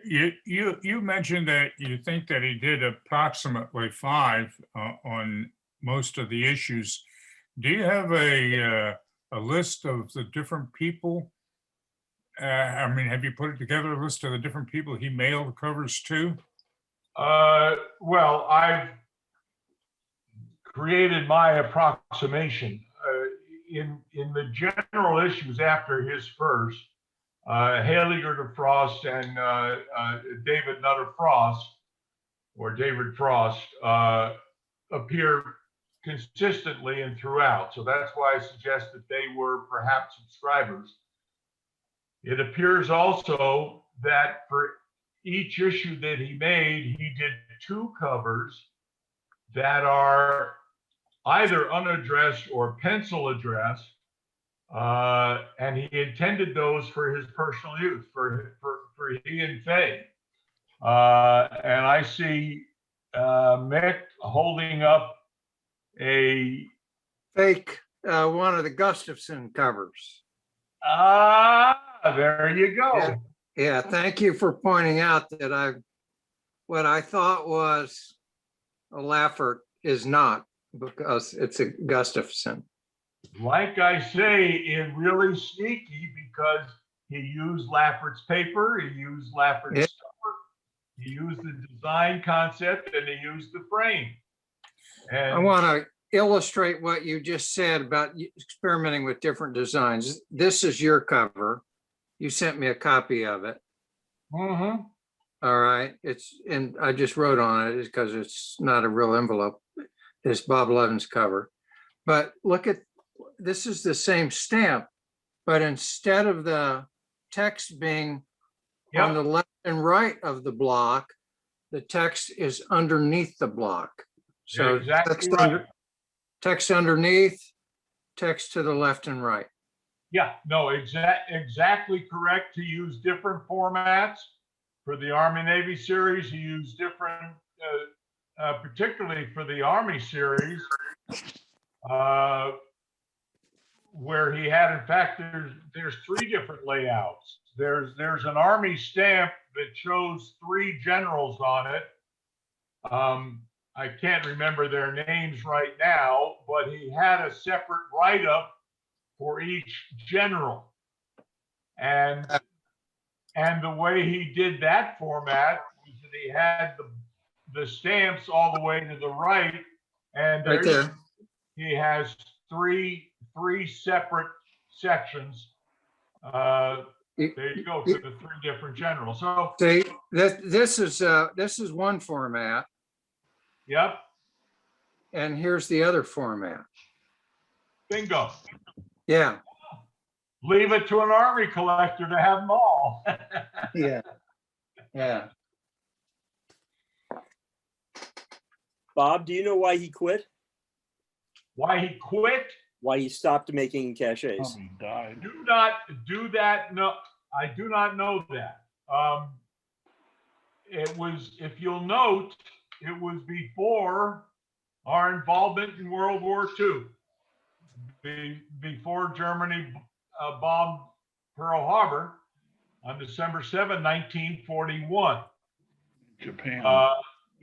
You mentioned that you think that he did approximately 5 on most of the issues. Do you have a list of the different people? I mean, have you put together a list of the different people he mailed covers to? Well, I've created my approximation. In the general issues after his first, Haliger de Frost and David Nutter Frost, or David Frost, appear consistently and throughout. So that's why I suggest that they were perhaps subscribers. It appears also that for each issue that he made, he did 2 covers that are either unaddressed or pencil addressed. And he intended those for his personal use, for he and Faye. And I see Mick holding up a fake one of the Gustafson covers. There you go. Yeah, thank you for pointing out that what I thought was a Laffert is not, because it's a Gustafson. Like I say, it really sneaky because he used Laffert's paper, he used Laffert's cover, he used the design concept, and he used the frame. And I want to illustrate what you just said about experimenting with different designs. This is your cover. You sent me a copy of it. Mm-hmm. All right. And I just wrote on it because it's not a real envelope. It's Bob Levin's cover. But look at, this is the same stamp, but instead of the text being on the left and right of the block, the text is underneath the block. So exactly right. Text underneath, text to the left and right. Yeah, no, exactly correct. To use different formats for the Army Navy series, he used different, particularly for the Army series, where he had, in fact, there's 3 different layouts. There's an Army stamp that shows 3 generals on it. I can't remember their names right now, but he had a separate write-up for each general. And the way he did that format was that he had the stamps all the way to the right, and Right there. He has three separate sections. There you go, for the 3 different generals. So see, this is one format, yep, and here's the other format. bingo. Yeah. leave it to an army collector to have them all. Yeah. Yeah. Bob, do you know why he quit? Why he quit? Why he stopped making cachets? Probably died. Do not do that. No, I do not know that. It was, if you'll note, it was before our involvement in World War II. Before Germany bombed Pearl Harbor on December 7, 1941. Japan.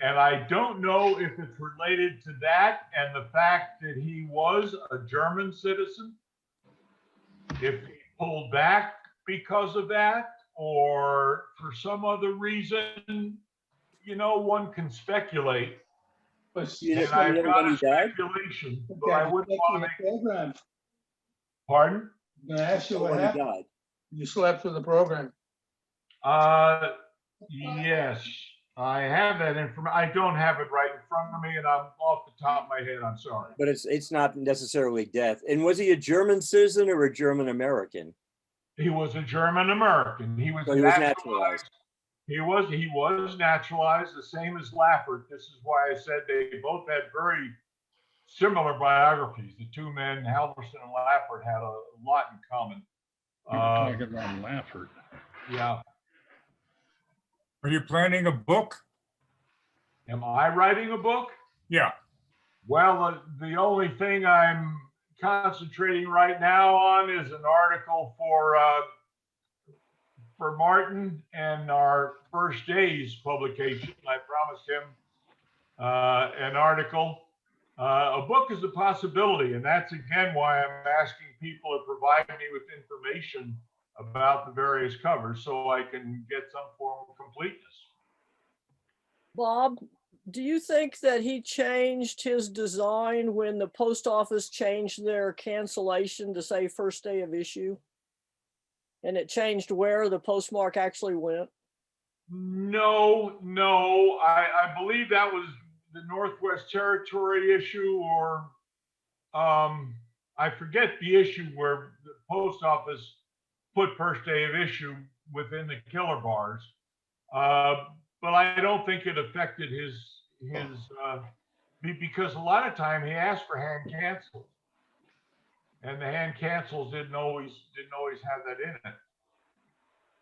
And I don't know if it's related to that and the fact that he was a German citizen, if he pulled back because of that, or for some other reason, you know, one can speculate. You And know I've got when a he died? speculation, but I wouldn't want to make. Program. Pardon? I'm gonna ask you what When he happened. died. You slept through the program. Yes, I have that information. I don't have it right in front of me, and I'm off the top of my head. I'm sorry. But it's not necessarily death. And was he a German citizen or a German American? He was a German American. He was So he was naturalized. naturalized. He was naturalized, the same as Laffert. This is why I said they both had very similar biographies. The two men, Halverson and Laffert, had a lot in common. We were talking about Laffert. Yeah. Are you planning a book? Am I writing a book? Yeah. Well, the only thing I'm concentrating right now on is an article for Martin and our first day's publication. I promised him an article. A book is a possibility, and that's again why I'm asking people to provide me with information about the various covers so I can get some form of completeness. Bob, do you think that he changed his design when the post office changed their cancellation to say first day of issue? And it changed where the postmark actually went? No, I believe that was the Northwest Territory issue, or I forget the issue where the post office put first day of issue within the killer bars. But I don't think it affected his because a lot of time he asked for hand cancels, and the hand cancels didn't always have that in it.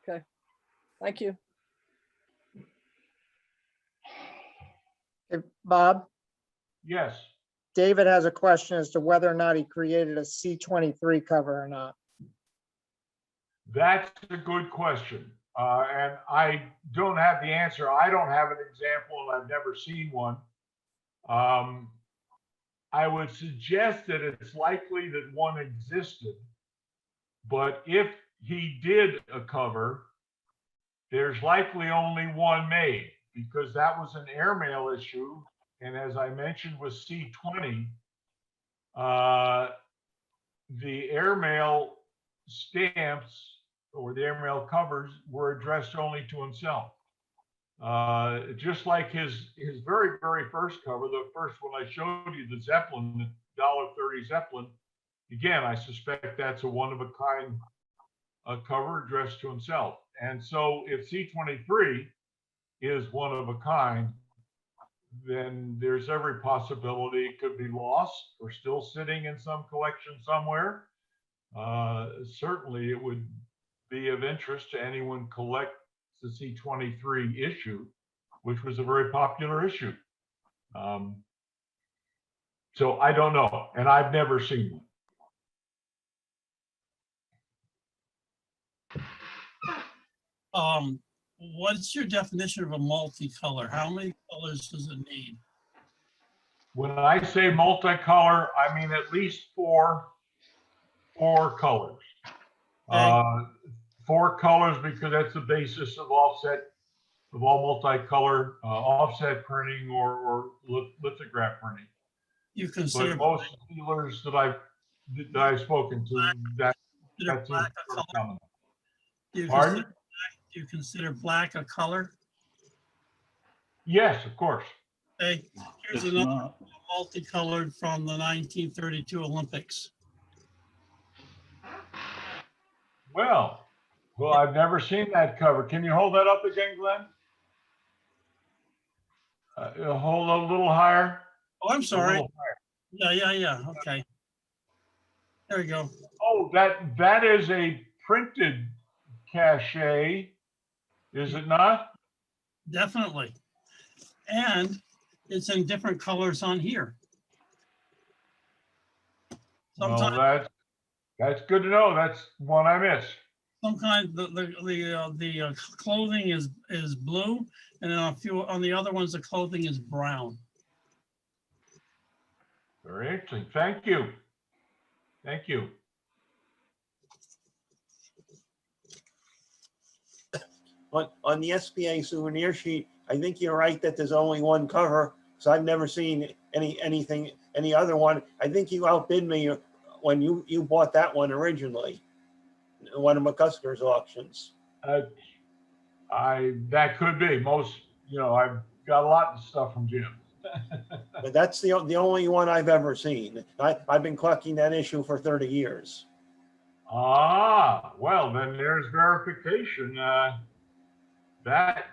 Okay, thank you. Hey, Bob, Yes, David has a question as to whether or not he created a C23 cover or not. that's a good question. And I don't have the answer. I don't have an example, and I've never seen one. I would suggest that it's likely that one existed, but if he did a cover, there's likely only one made, because that was an airmail issue. And as I mentioned with C20, the airmail stamps or the airmail covers were addressed only to himself. Just like his very, very first cover, the first one I showed you, the Zeppelin, the $1.30 Zeppelin. Again, I suspect that's a one-of-a-kind cover addressed to himself. And so if C23 is one of a kind, then there's every possibility it could be lost or still sitting in some collection somewhere. Certainly it would be of interest to anyone collect the C23 issue, which was a very popular issue. So I don't know, and I've never seen one. What's your definition of a multicolor? How many colors does it need? When I say multicolor, I mean at least four colors. Four colors, because that's the basis of offset, of all multicolor offset printing or lithograph printing. You consider But most dealers that I've spoken to, that seems black a sort of color? common. Do Pardon? you consider black a color? Yes, of course. Okay, here's It's another not. multicolored from the 1932 Olympics. Well, I've never seen that cover. Can you hold that up again, Glenn? Hold a little higher. Oh, I'm A sorry. little higher. Yeah, okay. There we go. Oh, that is a printed cachet, is it not? Definitely. And it's in different colors on here. Well, Sometimes, that's good to know. That's one I missed. sometimes the clothing is blue, and then a few on the other ones, the clothing is brown. Very interesting. Thank you. Thank you. On the SPA souvenir sheet, I think you're right that there's only one cover, so I've never seen any other one. I think you outbid me when you bought that one originally, in one of McCusker's auctions. That could be most, I've got a lot of stuff from Jim. But that's the only one I've ever seen. I've been collecting that issue for 30 years. Ah, well, then there's verification. That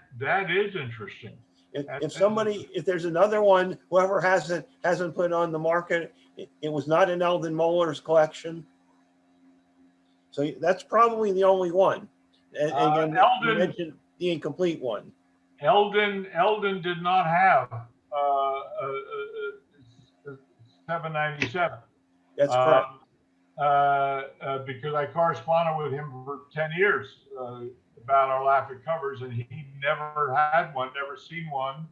is interesting. If there's another one, whoever hasn't put it on the market, it was not in Eldon Muller's collection. So that's probably the only one. And again, you mentioned the incomplete one. Eldon did not have 797. That's correct. Because I corresponded with him for 10 years about our Laffert covers, and he never had one, never seen one,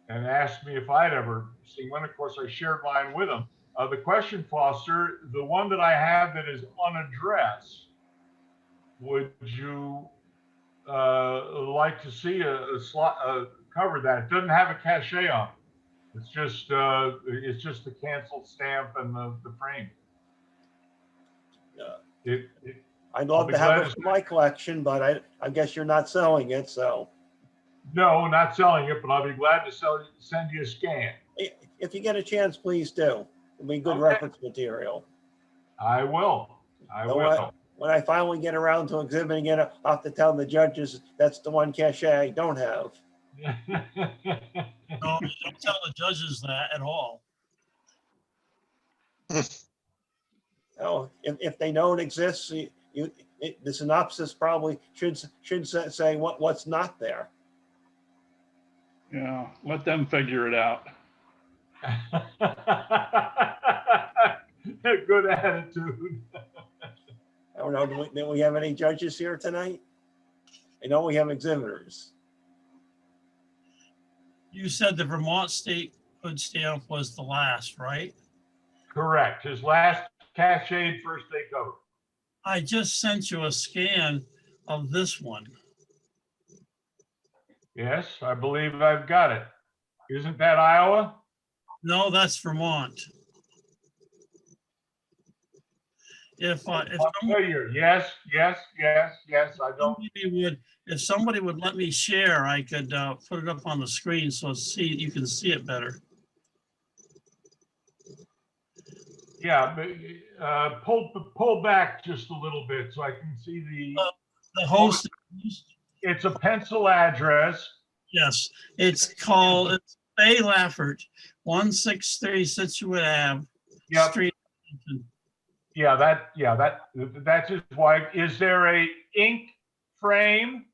and asked me if I'd ever seen one. Of course, I shared mine with him. The question, Foster, the one that I have that is unaddressed, would you like to see a cover that? It doesn't have a cachet on it. It's just the canceled stamp and the frame. I'd love to have it for my collection, but I guess you're not selling it, so. No, not selling it, but I'll be glad to send you a scan. If you get a chance, please do. It'll be good reference material. I will. When I finally get around to exhibiting it, I'll have to tell the judges that's the one cachet I don't have. No, don't tell the judges that at all. Oh, if they know it exists, the synopsis probably should say what's not there. Yeah, let them figure it out. Good attitude. I don't know, do we have any judges here tonight? I know we have exhibitors. You said the Vermont State Hood stamp was the last, right? Correct. His last cachet first day cover. I just sent you a scan of this one. Yes, I believe I've got it. Isn't that Iowa? No, that's Vermont. If yes, I don't. If somebody would let me share, I could put it up on the screen so you can see it better. Yeah, but pull back just a little bit so I can see the host. It's a pencil address. Yes, it's Bay Laffert, 163 Situate Ave. Yep. Street. Yeah, that's his wife. Is there a ink frame?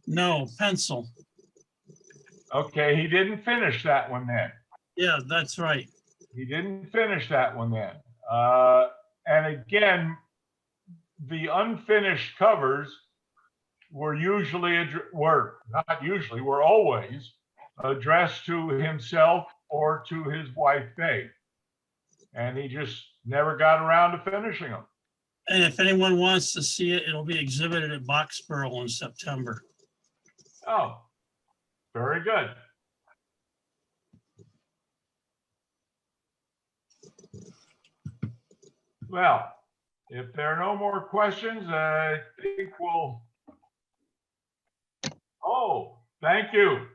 No, pencil. Okay, he didn't finish that one then. Yeah, that's right. He didn't finish that one then. And again, the unfinished covers were always addressed to himself or to his wife, Bay. And he just never got around to finishing them. And if anyone wants to see it, it'll be exhibited at Boxborough in September. Oh, very good. Well, if there are no more questions, I think we'll. Oh, thank you.